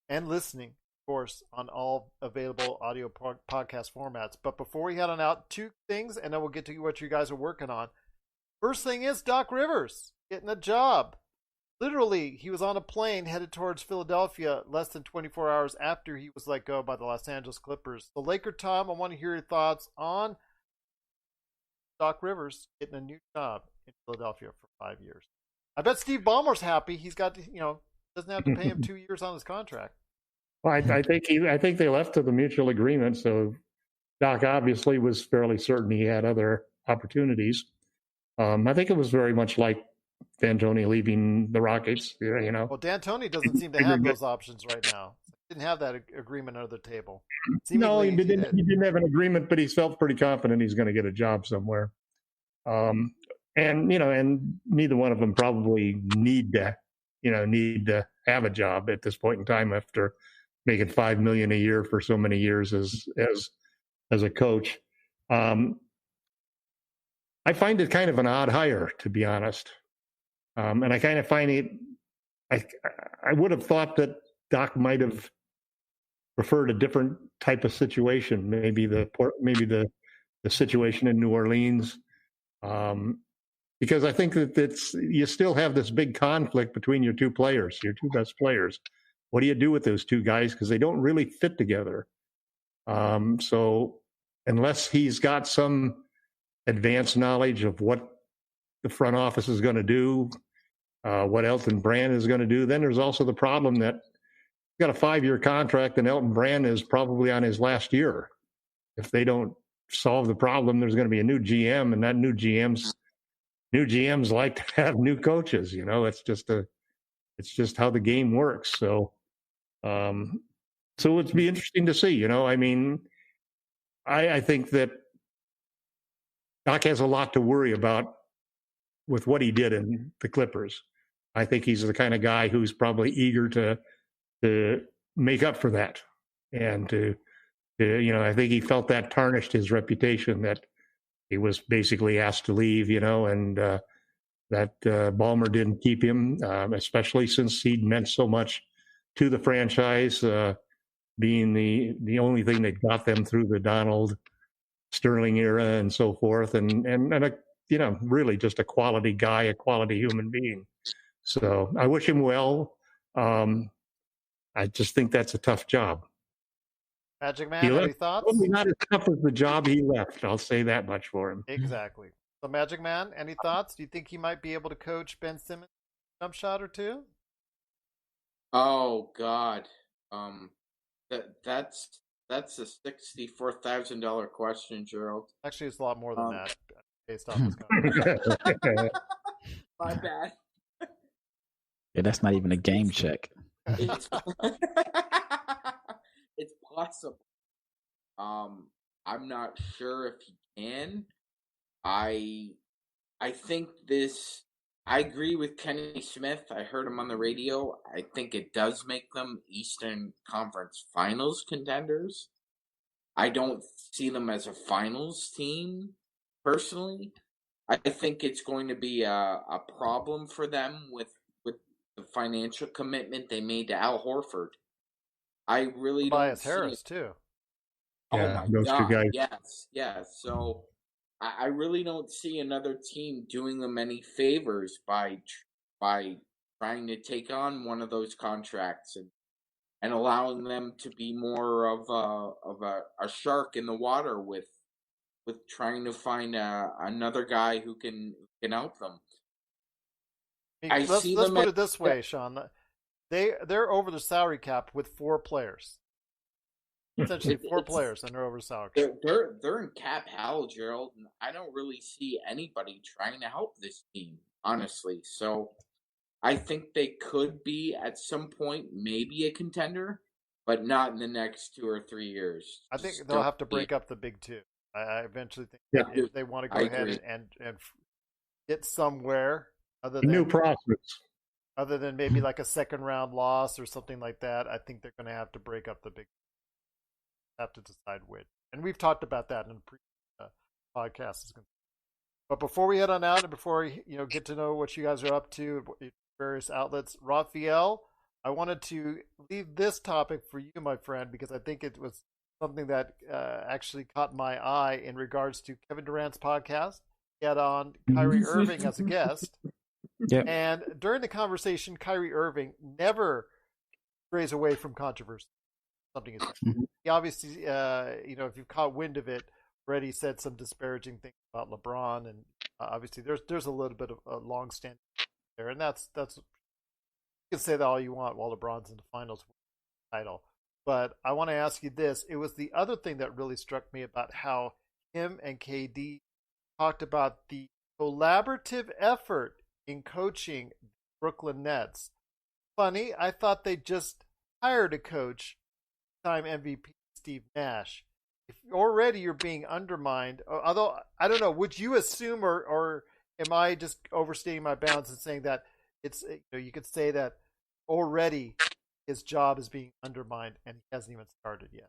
and listening, of course, on all available audio podcast formats. But before we head on out, two things, and then we'll get to what you guys are working on. First thing is Doc Rivers getting a job. Literally, he was on a plane headed towards Philadelphia less than 24 hours after he was let go by the Los Angeles Clippers. So, LakerTom, I want to hear your thoughts on Doc Rivers getting a new job in Philadelphia for 5 years. I bet Steve Ballmer's happy. He's got, doesn't have to pay him 2 years on his contract. Well, I think they left to the mutual agreement. So Doc obviously was fairly certain he had other opportunities. I think it was very much like D'Antoni leaving the Rockets. Well, D'Antoni doesn't seem to have those options right now. He didn't have that agreement under the table. No, he didn't have an agreement, but he felt pretty confident he's going to get a job somewhere. And neither one of them probably need to have a job at this point in time after making $5 million a year for so many years as a coach. I find it kind of an odd hire, to be honest. And I kind of find it. I would have thought that Doc might have preferred a different type of situation, maybe the situation in New Orleans, because I think that you still have this big conflict between your two best players. What do you do with those two guys? Because they don't really fit together. So unless he's got some advanced knowledge of what the front office is going to do, what Elton Brand is going to do, then there's also the problem that he's got a 5-year contract and Elton Brand is probably on his last year. If they don't solve the problem, there's going to be a new GM, and that new GMs like to have new coaches. It's just how the game works. So it'd be interesting to see. I think that Doc has a lot to worry about with what he did in the Clippers. I think he's the kind of guy who's probably eager to make up for that. And I think he felt that tarnished his reputation, that he was basically asked to leave, and that Ballmer didn't keep him, especially since he'd meant so much to the franchise, being the only thing that got them through the Donald Sterling era and so forth. And really just a quality guy, a quality human being. So I wish him well. I just think that's a tough job. Magic Man, any thoughts? Probably not as tough as the job he left. I'll say that much for him. Exactly. So Magic Man, any thoughts? Do you think he might be able to coach Ben Simmons' jump shot or two? Oh God, that's a $64,000 question, Gerald. Actually, it's a lot more than that, based on this conversation. My bad. Yeah, that's not even a game check. It's possible. I'm not sure if he can. I think I agree with Kenny Smith. I heard him on the radio. I think it does make them Eastern Conference Finals contenders. I don't see them as a finals team, personally. I think it's going to be a problem for them with the financial commitment they made to Al Horford. I really Tobias don't Harris, see too. Yeah, my those two God! guys. Yes. So I really don't see another team doing them any favors by trying to take on one of those contracts and allowing them to be more of a shark in the water with trying to find another guy who can help them. Let's put it this way, Sean. They're over the salary cap with 4 players. Essentially, 4 players, and they're over the salary cap. They're in cap hell, Gerald, and I don't really see anybody trying to help this team, honestly. So I think they could be at some point maybe a contender, but not in the next 2 or 3 years. I think they'll have to break up the big 2. I eventually think if they want to go ahead and get somewhere other than new process, other than maybe like a second round loss or something like that, I think they're going to have to break up the big. Have to decide which, and we've talked about that in the previous podcast. But before we head on out, and before get to know what you guys are up to, various outlets, Rafael, I wanted to leave this topic for you, my friend, because I think it was something that actually caught my eye in regards to Kevin Durant's podcast. He had on Kyrie Irving as a guest, and during the conversation, Kyrie Irving never strays away from controversy. Something is he obviously, if you've caught wind of it, already said some disparaging things about LeBron, and obviously there's a little bit of a long-standing there, and that's you can say that all you want while LeBron's in the finals title. But I want to ask you this: it was the other thing that really struck me about how him and KD talked about the collaborative effort in coaching the Brooklyn Nets. Funny, I thought they just hired a coach. Time MVP Steve Nash. If already you're being undermined, although I don't know, would you assume or am I just overstating my bounds and saying that it's you could say that already his job is being undermined and he hasn't even started yet?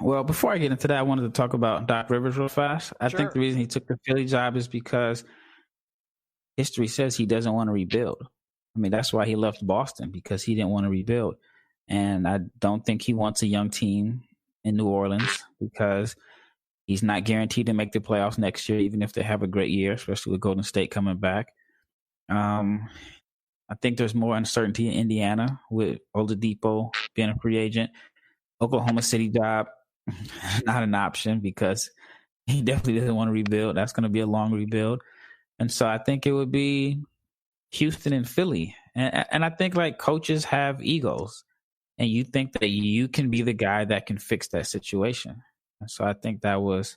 Well, before I get into that, I wanted to talk about Doc Rivers real fast. I think the reason he took the Philly job is because history says he doesn't want to rebuild. I mean, that's why he left Boston, because he didn't want to rebuild. And I don't think he wants a young team in New Orleans because he's not guaranteed to make the playoffs next year, even if they have a great year, especially with Golden State coming back. I think there's more uncertainty in Indiana with Oladipo being a free agent. Oklahoma City job, not an option because he definitely doesn't want to rebuild. That's going to be a long rebuild. And so I think it would be Houston and Philly. And I think like coaches have egos. And you think that you can be the guy that can fix that situation. And so I think that was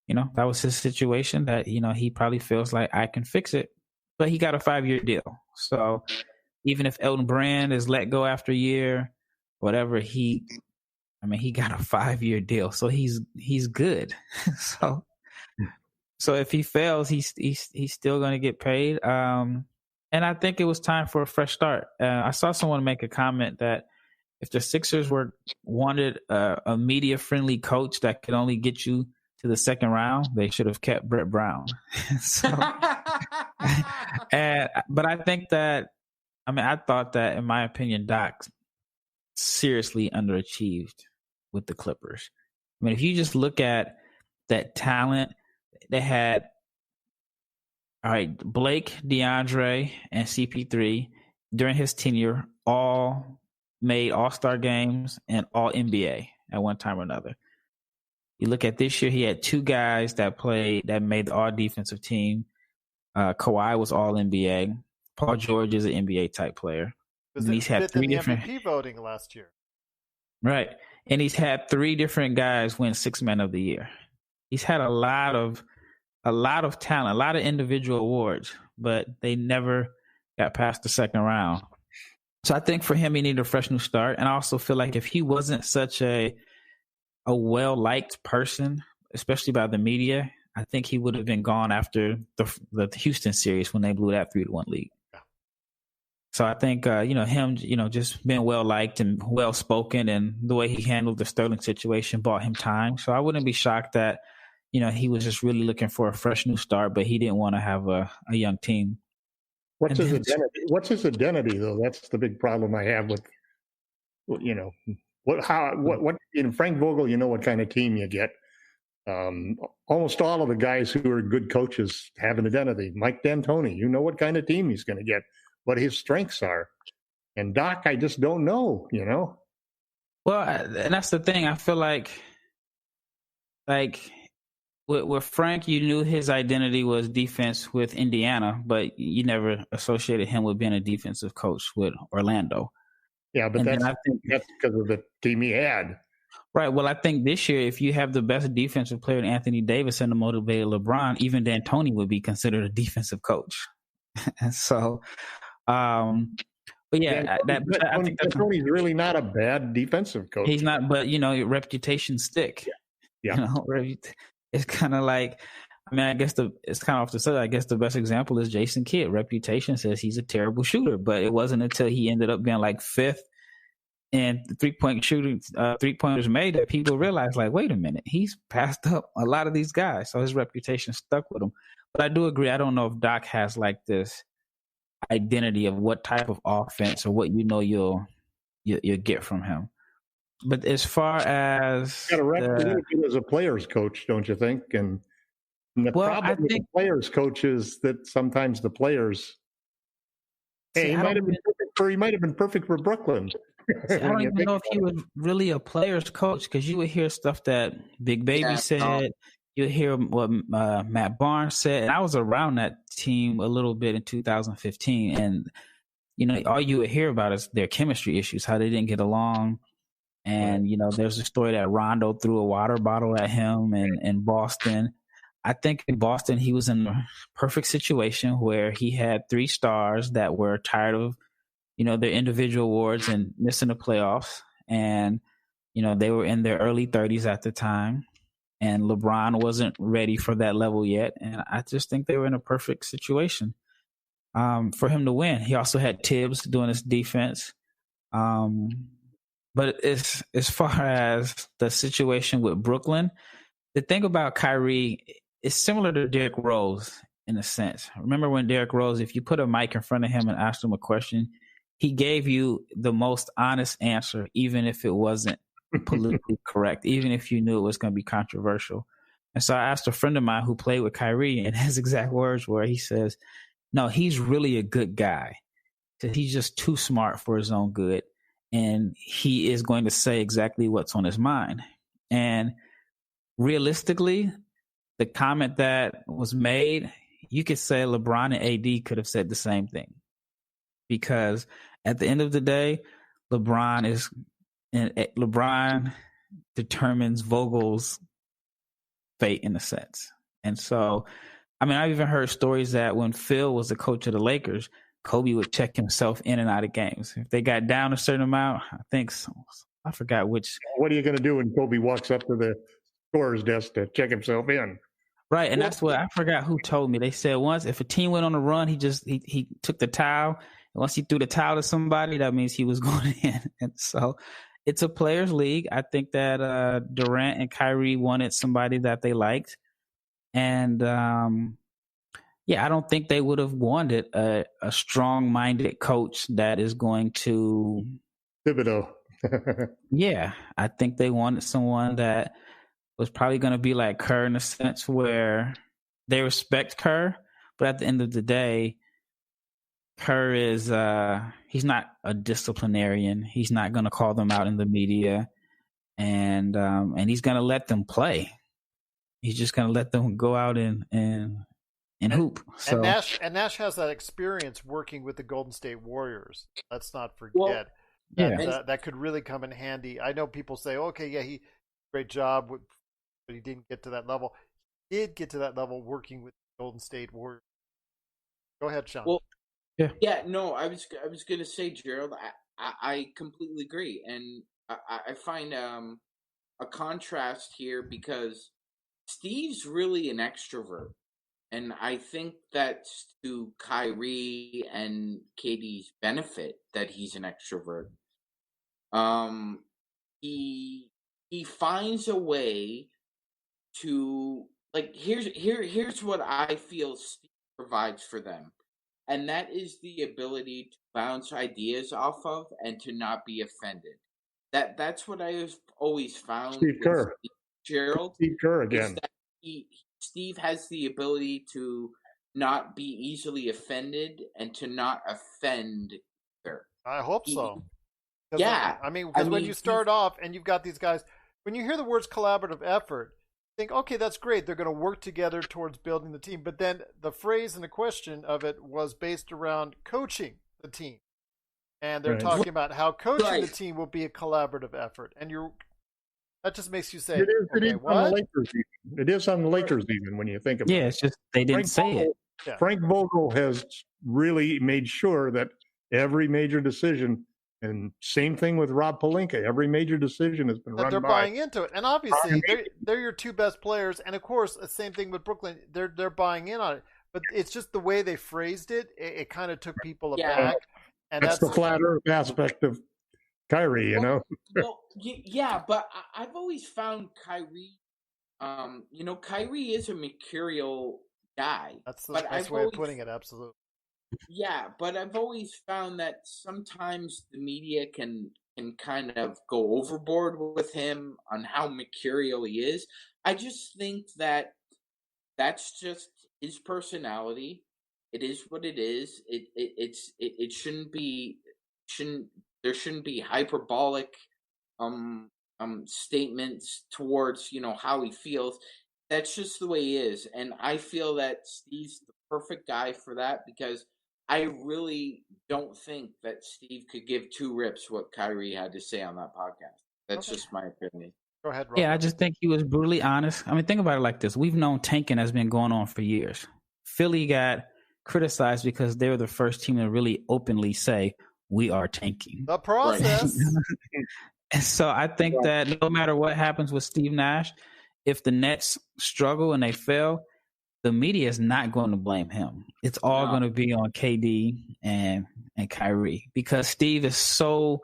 his situation that, he probably feels like I can fix it, but he got a 5-year deal. So even if Elton Brand is let go after a year, whatever, he got a 5-year deal. So he's good. So if he fails, he's still going to get paid. And I think it was time for a fresh start. I saw someone make a comment that if the Sixers wanted a media-friendly coach that could only get you to the second round, they should have kept Brett Brown. But I think that, I thought that, in my opinion, Doc seriously underachieved with the Clippers. I mean, if you just look at that talent, they had, Blake, DeAndre, and CP3 during his tenure all made all-star games and all NBA at one time or another. You look at this year, he had 2 guys that made the all-defensive team. Kawhi was all NBA. Paul George is an NBA type player. And he's had 3 different MVP voting last year. Right. And he's had 3 different guys win 6 Man of the Year. He's had a lot of talent, a lot of individual awards, but they never got past the second round. So I think for him, he needed a fresh new start. And I also feel like if he wasn't such a well-liked person, especially by the media, I think he would have been gone after the Houston series when they blew that 3-1 lead. Yeah. So I think, him, just being well liked and well spoken, and the way he handled the Sterling situation bought him time. So I wouldn't be shocked that, he was just really looking for a fresh new start, but he didn't want to have a young team. What's his identity? What's his identity, though? That's the big problem I have with, Frank Vogel. You know what kind of team you get. Almost all of the guys who are good coaches have an identity. Mike D'Antoni, you know what kind of team he's going to get, what his strengths are. And Doc, I just don't know. Well, and that's the thing. I feel like with Frank, you knew his identity was defense with Indiana, but you never associated him with being a defensive coach with Orlando. Yeah, but that's because of the team he had. Right. Well, I think this year, if you have the best defensive player in Anthony Davis and the motivated LeBron, even D'Antoni would be considered a defensive coach. And so, but yeah, I think D'Antoni's really not a bad defensive coach. He's not, but reputation stick. Yeah. It's kind of like, I guess it's kind of off the side. I guess the best example is Jason Kidd. Reputation says he's a terrible shooter, but it wasn't until he ended up being like fifth in three-pointers made that people realized, like, wait a minute, he's passed up a lot of these guys. So his reputation stuck with him. But I do agree. I don't know if Doc has like this identity of what type of offense or what you'll get from him. But as far as got a reputation as a player's coach, don't you think? And the problem with the players' coach is that sometimes the players, he might have been perfect for Brooklyn. I don't even know if he was really a player's coach, because you would hear stuff that Big Baby said. You would hear what Matt Barnes said. And I was around that team a little bit in 2015, and all you would hear about is their chemistry issues, how they didn't get along. And, there's a story that Rondo threw a water bottle at him in Boston. I think in Boston, he was in a perfect situation where he had 3 stars that were tired of, their individual awards and missing the playoffs. And, they were in their early 30s at the time. And LeBron wasn't ready for that level yet. And I just think they were in a perfect situation for him to win. He also had Tibbs doing his defense. But as far as the situation with Brooklyn, the thing about Kyrie is similar to Derrick Rose in a sense. Remember when Derrick Rose, if you put a mic in front of him and asked him a question, he gave you the most honest answer, even if it wasn't politically correct, even if you knew it was going to be controversial. And so I asked a friend of mine who played with Kyrie, and his exact words were, he says, no, he's really a good guy. He's just too smart for his own good. And he is going to say exactly what's on his mind. And realistically, the comment that was made, you could say LeBron and AD could have said the same thing. Because at the end of the day, LeBron determines Vogel's fate in a sense. And so, I've even heard stories that when Phil was the coach of the Lakers, Kobe would check himself in and out of games. If they got down a certain amount, I think so. I forgot which. What are you going to do when Kobe walks up to the scorer's desk to check himself in? Right, and that's what I forgot who told me. They said once if a team went on a run, he took the towel. And once he threw the towel to somebody, that means he was going in. And so it's a players' league. I think that Durant and Kyrie wanted somebody that they liked. And I don't think they would have wanted a strong-minded coach that is going to Thibodeau. Yeah, I think they wanted someone that was probably going to be like Kerr in a sense where they respect Kerr, but at the end of the day, Kerr is he's not a disciplinarian. He's not going to call them out in the media, and he's going to let them play. He's just going to let them go out and hoop. So. And Nash has that experience working with the Golden State Warriors. Let's not forget. That could really come in handy. I know people say, okay, yeah, he great job, but he didn't get to that level. He did get to that level working with the Golden State Warriors. Go ahead, Sean. Well, no, I was going to say, Gerald, I completely agree, and I find a contrast here because Steve's really an extrovert. And I think that's to Kyrie and KD's benefit that he's an extrovert. He finds a way to, like, here's what I feel Steve provides for them, and that is the ability to bounce ideas off of and to not be offended. That's what I have always found Steve with Kerr. Gerald. Steve Kerr Is again. that Steve has the ability to not be easily offended and to not offend either. I hope so. Yeah. I mean, because when you start off and you've got these guys, when you hear the words collaborative effort, you think, okay, that's great. They're going to work together towards building the team. But then the phrase and the question of it was based around coaching the team. And they're talking about how coaching the team will be a collaborative effort. And that just makes you say, it is okay, on the Lakers even. It is on the Lakers even when you think about it. Yeah, it's just they didn't say it. Yeah. Frank Vogel has really made sure that every major decision, and same thing with Rob Pelinka, every major decision has been run they're by. buying into it. And obviously, they're your two best players. And of course, the same thing with Brooklyn. They're buying in on it. But it's just the way they phrased it. It kind of took people aback. And that's the flat earth aspect of Kyrie, you know? Well, yeah, but I've always found Kyrie, Kyrie is a mercurial guy. That's the best way of putting it, absolutely. Yeah, but I've always found that sometimes the media can kind of go overboard with him on how mercurial he is. I just think that that's just his personality. It is what it is. It shouldn't be there shouldn't be hyperbolic statements towards how he feels. That's just the way he is, and I feel that Steve's the perfect guy for that because I really don't think that Steve could give two rips what Kyrie had to say on that podcast. That's just my opinion. Go ahead, Rob. Yeah, I just think he was brutally honest. I mean, think about it like this. We've known tanking has been going on for years. Philly got criticized because they were the first team to really openly say, we are tanking. The process. And so I think that no matter what happens with Steve Nash, if the Nets struggle and they fail, the media is not going to blame him. It's all going to be on KD and Kyrie because Steve is so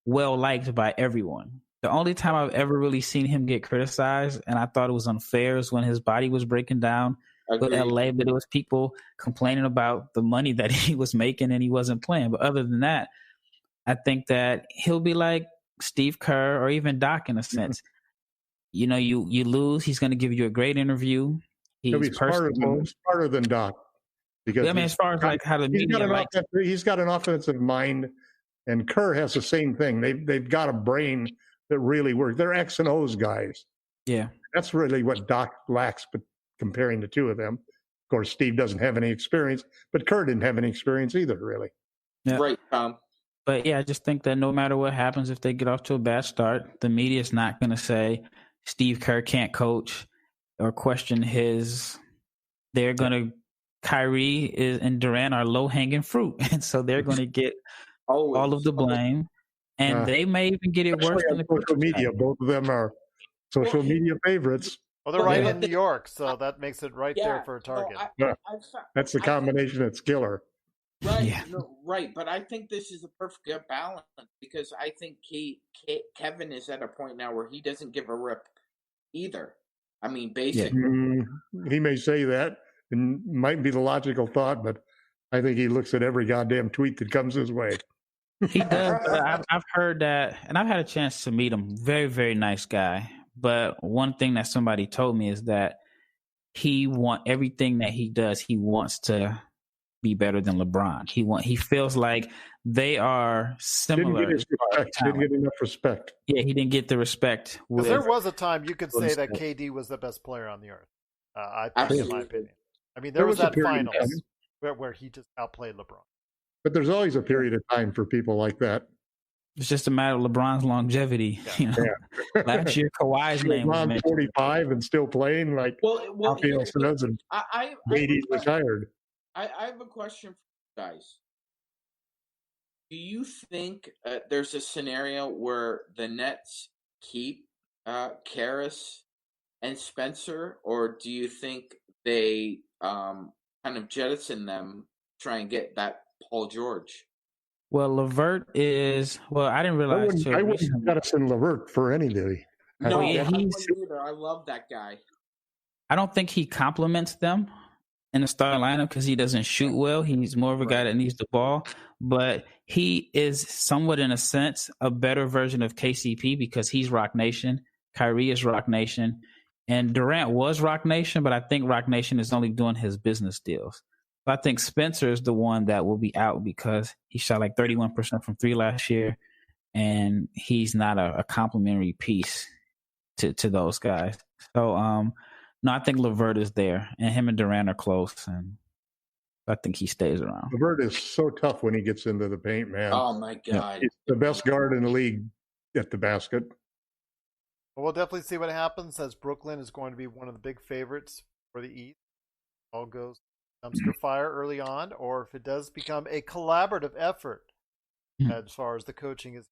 well liked by everyone. The only time I've ever really seen him get criticized, and I thought it was unfair, is when his body was breaking down with LA, but it was people complaining about the money that he was making and he wasn't playing. But other than that, I think that he'll be like Steve Kerr or even Doc in a sense. You lose, he's going to give you a great interview. He'll be smarter than Doc. Because as far as like how the media likes it. He's got an offensive mind, and Kerr has the same thing. They've got a brain that really works. They're X and O's guys. Yeah. That's really what Doc lacks, but comparing the two of them. Of course, Steve doesn't have any experience, but Kerr didn't have any experience either, really. Yeah. Right, Tom. But yeah, I just think that no matter what happens, if they get off to a bad start, the media is not going to say Steve Kerr can't coach or question his. They're going to. Kyrie and Durant are low-hanging fruit, and so they're going to get all of the blame, and they may even get it worse than the social media. Both of them are social media favorites. Well, they're right in New York, so that makes it right there for a target. That's the combination that's killer. Right, yeah. Right, but I think this is a perfect balance because I think Kevin is at a point now where he doesn't give a rip either. I mean, basically, he may say that. And might be the logical thought, but I think he looks at every goddamn tweet that comes his way. He does. I've heard that, and I've had a chance to meet him. Very, very nice guy. But one thing that somebody told me is that everything that he does, he wants to be better than LeBron. He feels like they are similar. Didn't get enough respect. Yeah, he didn't get the respect. There was a time you could say that KD was the best player on the earth. I think, in my opinion. I mean, there was that finals where he just outplayed LeBron. But there's always a period of time for people like that. It's just a matter of LeBron's longevity. Yeah. Last year, Kawhi's name was mentioned. 45 and still playing like Rafael Barlowe and Brady retired. I have a question for you guys. Do you think there's a scenario where the Nets keep Karras and Spencer, or do you think they kind of jettison them, try and get that Paul George? Well, LeVert is. Well, I didn't realize. I wouldn't jettison LeVert for anybody. No, yeah, I wouldn't either. I love that guy. I don't think he complements them in the starting lineup because he doesn't shoot well. He's more of a guy that needs the ball, but he is somewhat, in a sense, a better version of KCP because he's Rock Nation. Kyrie is Rock Nation, and Durant was Rock Nation, but I think Rock Nation is only doing his business deals. So I think Spencer is the one that will be out because he shot like 31% from three last year, and he's not a complementary piece to those guys. So, no, I think LeVert is there, and him and Durant are close, and I think he stays around. LeVert is so tough when he gets into the paint, man. Oh, my God. He's the best guard in the league at the basket. Well, we'll definitely see what happens, as Brooklyn is going to be one of the big favorites for the East. All goes dumpster fire early on, or if it does become a collaborative effort as far as the coaching is.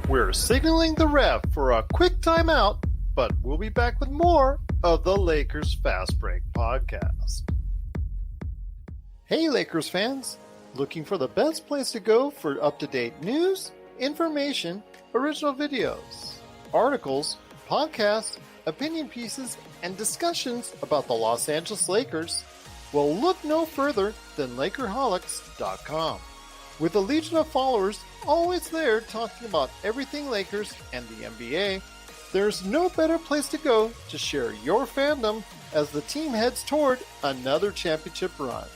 We're signaling the ref for a quick timeout, but we'll be back with more of the Lakers Fast Break podcast. Hey, Lakers fans! Looking for the best place to go for up-to-date news, information, original videos, articles, podcasts, opinion pieces, and discussions about the Los Angeles Lakers? Well, look no further than LakerHolics.com. With a legion of followers always there talking about everything Lakers and the NBA, there's no better place to go to share your fandom as the team heads toward another championship run.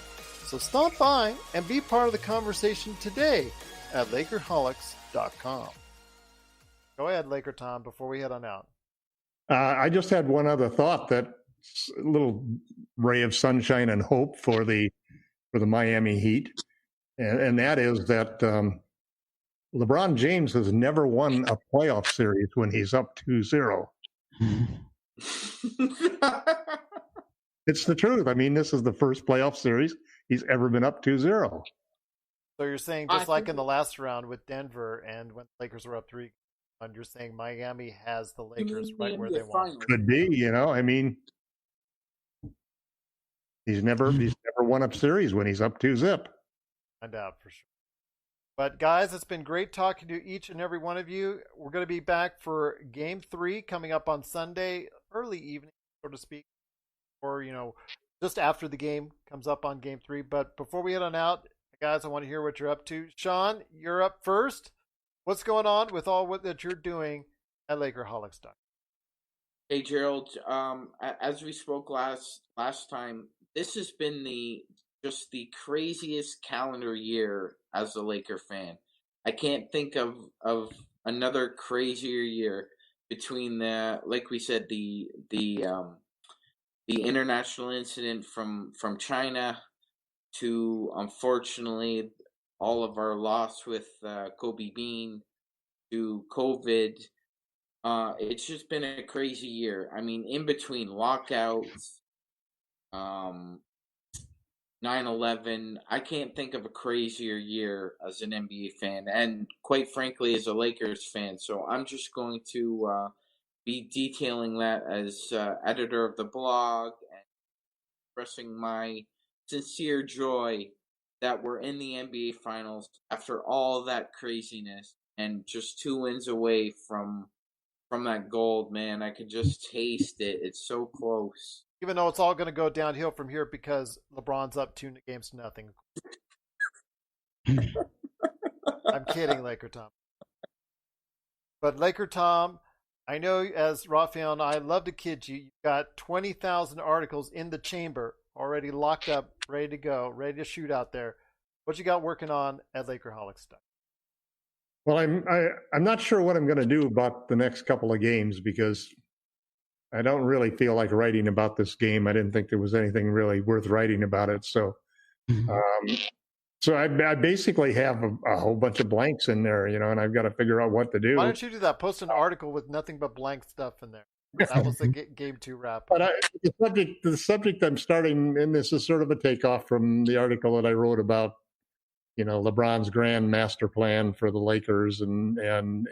So stop by and be part of the conversation today at LakerHolics.com. Go ahead, LakerTom, before we head on out. I just had one other thought, that little ray of sunshine and hope for the Miami Heat, and that is that LeBron James has never won a playoff series when he's up 2-0. It's the truth. I mean, this is the first playoff series he's ever been up 2-0. So you're saying, just like in the last round with Denver and when the Lakers were up 3-1, you're saying Miami has the Lakers right where they want. Could be, I mean, he's never won a series when he's up 2-0. Find out for sure. But guys, it's been great talking to each and every one of you. We're going to be back for Game 3 coming up on Sunday, early evening, so to speak, or just after the game comes up on Game 3. But before we head on out, guys, I want to hear what you're up to. Sean, you're up first. What's going on with all that you're doing at LakerHolics? Hey, Gerald. As we spoke last time, this has been just the craziest calendar year as a Laker fan. I can't think of another crazier year between like we said, the international incident from China to, unfortunately, all of our loss with Kobe Bean, to COVID. It's just been a crazy year. I mean, in between lockouts, 9/11, I can't think of a crazier year as an NBA fan, and quite frankly, as a Lakers fan. So I'm just going to be detailing that as editor of the blog and expressing my sincere joy that we're in the NBA Finals after all that craziness, and just 2 wins away from that gold, man. I could just taste it. It's so close. Even though it's all going to go downhill from here because LeBron's up 2-0. I'm kidding, LakerTom. But LakerTom, I know as Rafael and I love to kid you, you've got 20,000 articles in the chamber already locked up, ready to go, ready to shoot out there. What you got working on at LakerHolics? Well, I'm not sure what I'm going to do about the next couple of games because I don't really feel like writing about this game. I didn't think there was anything really worth writing about it. So, so I basically have a whole bunch of blanks in there, and I've got to figure out what to do. Why don't you do that? Post an article with nothing but blank stuff in there. That was the Game 2 wrap. But the subject I'm starting, and this is sort of a takeoff from the article that I wrote about, LeBron's grand master plan for the Lakers and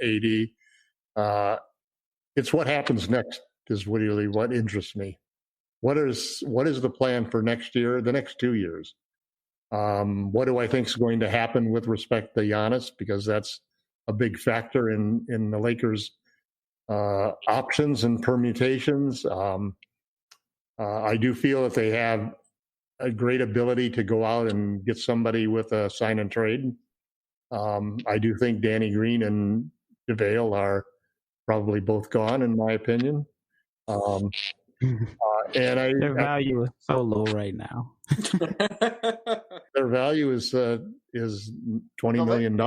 AD. it's what happens next is really what interests me. What is the plan for next year, the next 2 years? What do I think is going to happen with respect to Giannis? Because that's a big factor in the Lakers' options and permutations. I do feel that they have a great ability to go out and get somebody with a sign and trade. I do think Danny Green and JaVale are probably both gone, in my opinion. And their value is so low right now. Their value is $20 million.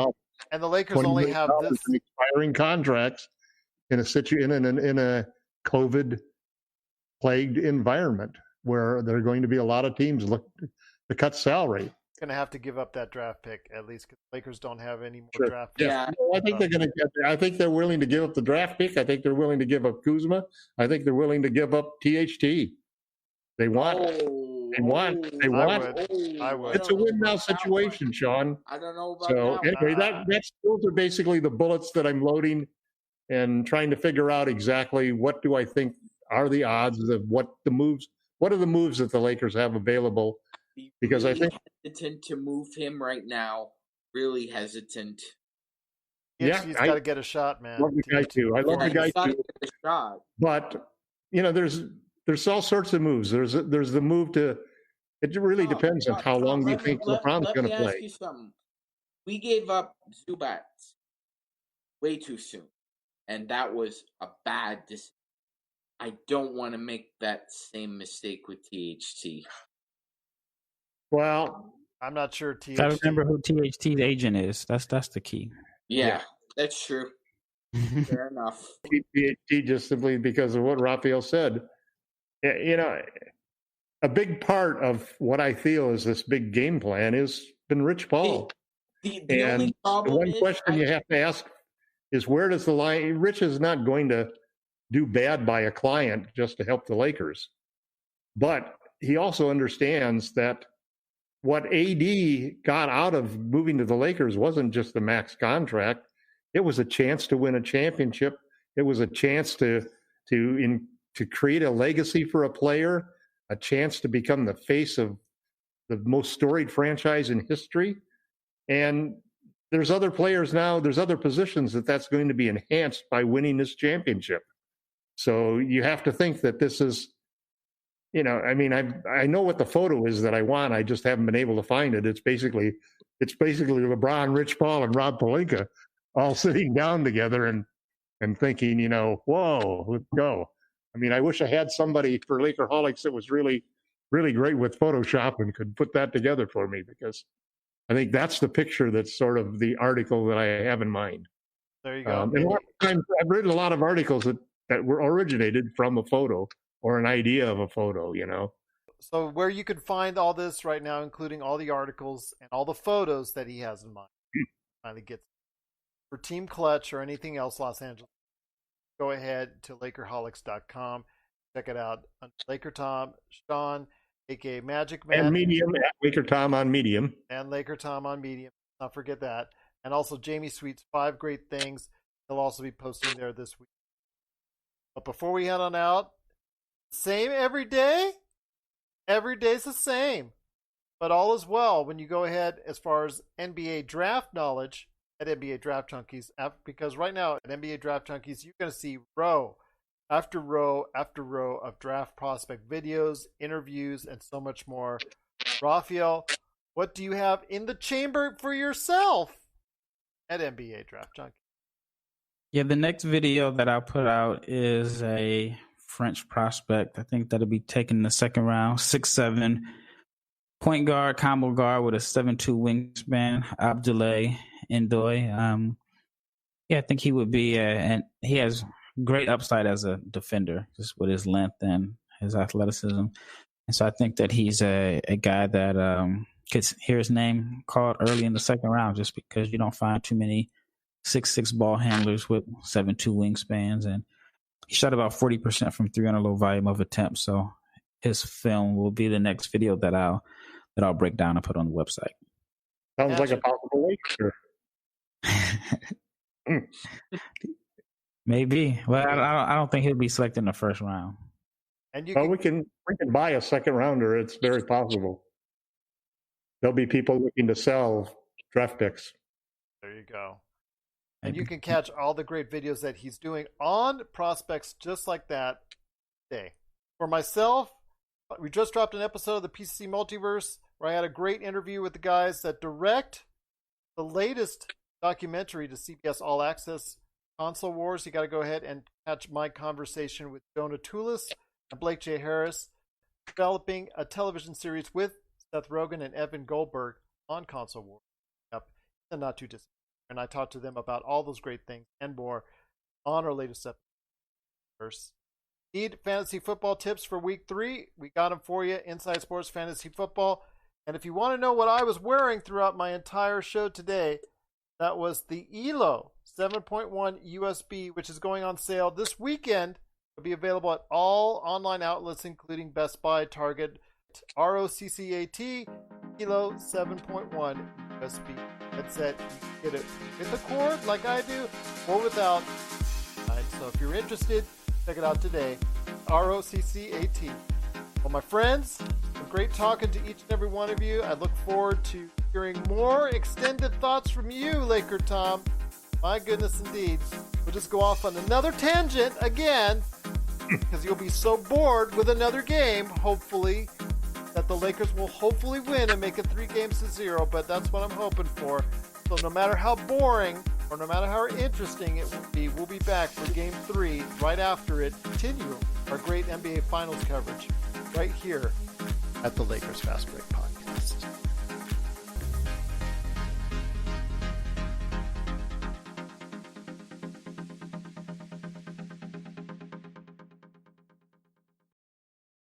And the Lakers only have this in expiring contracts in a COVID-plagued environment where there are going to be a lot of teams look to cut salary. Going to have to give up that draft pick at least because the Lakers don't have any more Sure. draft picks. Yeah. I think they're going to. I think they're willing to give up the draft pick. I think they're willing to give up Kuzma. I think they're willing to give up THT. They want. They want. I would. It's a win now situation, Sean. I don't know about So that. anyway, those are basically the bullets that I'm loading and trying to figure out exactly what do I think are the odds of what are the moves that the Lakers have available. Because really I think hesitant to move him right now. Really hesitant. He's got to get a shot, man. I love the guy too. I love the guy too. Get a shot. But there's all sorts of moves. There's the move to. It really depends on how long you think LeBron's going to play. Let me ask you something. We gave up Zubac way too soon, and that was a bad decision. I don't want to make that same mistake with THT. Well, I'm not sure THT. Gotta remember who THT's agent is. That's the key. Yeah. That's true. Fair enough. THT just simply because of what Rafael said. A big part of what I feel is this big game plan has been Rich Paul. The and only problem the one question you have to ask is where does the line? Rich is not going to do bad by a client just to help the Lakers, but he also understands that what AD got out of moving to the Lakers wasn't just the max contract. It was a chance to win a championship. It was a chance to create a legacy for a player, a chance to become the face of the most storied franchise in history. And there's other players now, there's other positions that's going to be enhanced by winning this championship. So you have to think that this is, I know what the photo is that I want. I just haven't been able to find it. It's basically LeBron, Rich Paul, and Rob Pelinka all sitting down together and thinking, whoa, let's go. I wish I had somebody for Lakerholics that was really, really great with Photoshop and could put that together for me, because I think that's the picture that's sort of the article that I have in mind. There you go. And a lot of times I've written a lot of articles that were originated from a photo or an idea of a photo, So where you can find all this right now, including all the articles and all the photos that he has in mind, finally gets for Team Clutch or anything else Los Angeles, go ahead to Lakerholics.com. Check it out. LakerTom, Sean, a.k.a. Magic Man. And Medium, at LakerTom on Medium. And LakerTom on Medium. Don't forget that. And also Jamie Sweet's 5 Great Things. He'll also be posting there this week. But before we head on out, same every day? Every day's the same. But all is well when you go ahead as far as NBA draft knowledge at NBA Draft Junkies. Because right now at NBA Draft Junkies, you're going to see row after row after row of draft prospect videos, interviews, and so much more. Rafael, what do you have in the chamber for yourself at NBA Draft Junkies? Yeah, the next video that I'll put out is a French prospect. I think that'll be taken in the second round. 6'7", point guard, combo guard with a 7'2" wingspan. Abdoulaye Ndoye. I think he would be, and he has great upside as a defender, just with his length and his athleticism. And so I think that he's a guy that could hear his name called early in the second round, just because you don't find too many 6'6" ball handlers with 7'2" wingspans. And he shot about 40% from 3 on a low volume of attempts. So his film will be the next video that I'll break down and put on the website. Sounds like a possible Laker. Maybe, but I don't think he'll be selected in the first round. And we can buy a second rounder. It's very possible. There'll be people looking to sell draft picks. There you go. And you can catch all the great videos that he's doing on prospects just like that today. For myself, we just dropped an episode of the PCC Multiverse where I had a great interview with the guys that direct the latest documentary to CBS All Access, Console Wars. You got to go ahead and catch my conversation with Jonah Toulis and Blake J. Harris, developing a television series with Seth Rogen and Evan Goldberg on Console Wars. Yep, and not too distant. And I talked to them about all those great things and more on our latest episode. Need fantasy football tips for week 3? We got them for you. Inside Sports Fantasy Football. And if you want to know what I was wearing throughout my entire show today, that was the ELO 7.1 USB, which is going on sale this weekend. It'll be available at all online outlets, including Best Buy, Target, ROCCAT, ELO 7.1 USB headset. You can get it with a cord like I do or without. So if you're interested, check it out today. ROCCAT. Well, my friends, great talking to each and every one of you. I look forward to hearing more extended thoughts from you, LakerTom. My goodness, indeed. We'll just go off on another tangent again because you'll be so bored with another game, hopefully, that the Lakers will hopefully win and make it 3-0, but that's what I'm hoping for. So no matter how boring or no matter how interesting it will be, we'll be back for Game 3 right after it. Continue our great NBA Finals coverage right here at the Lakers Fast Break Podcast.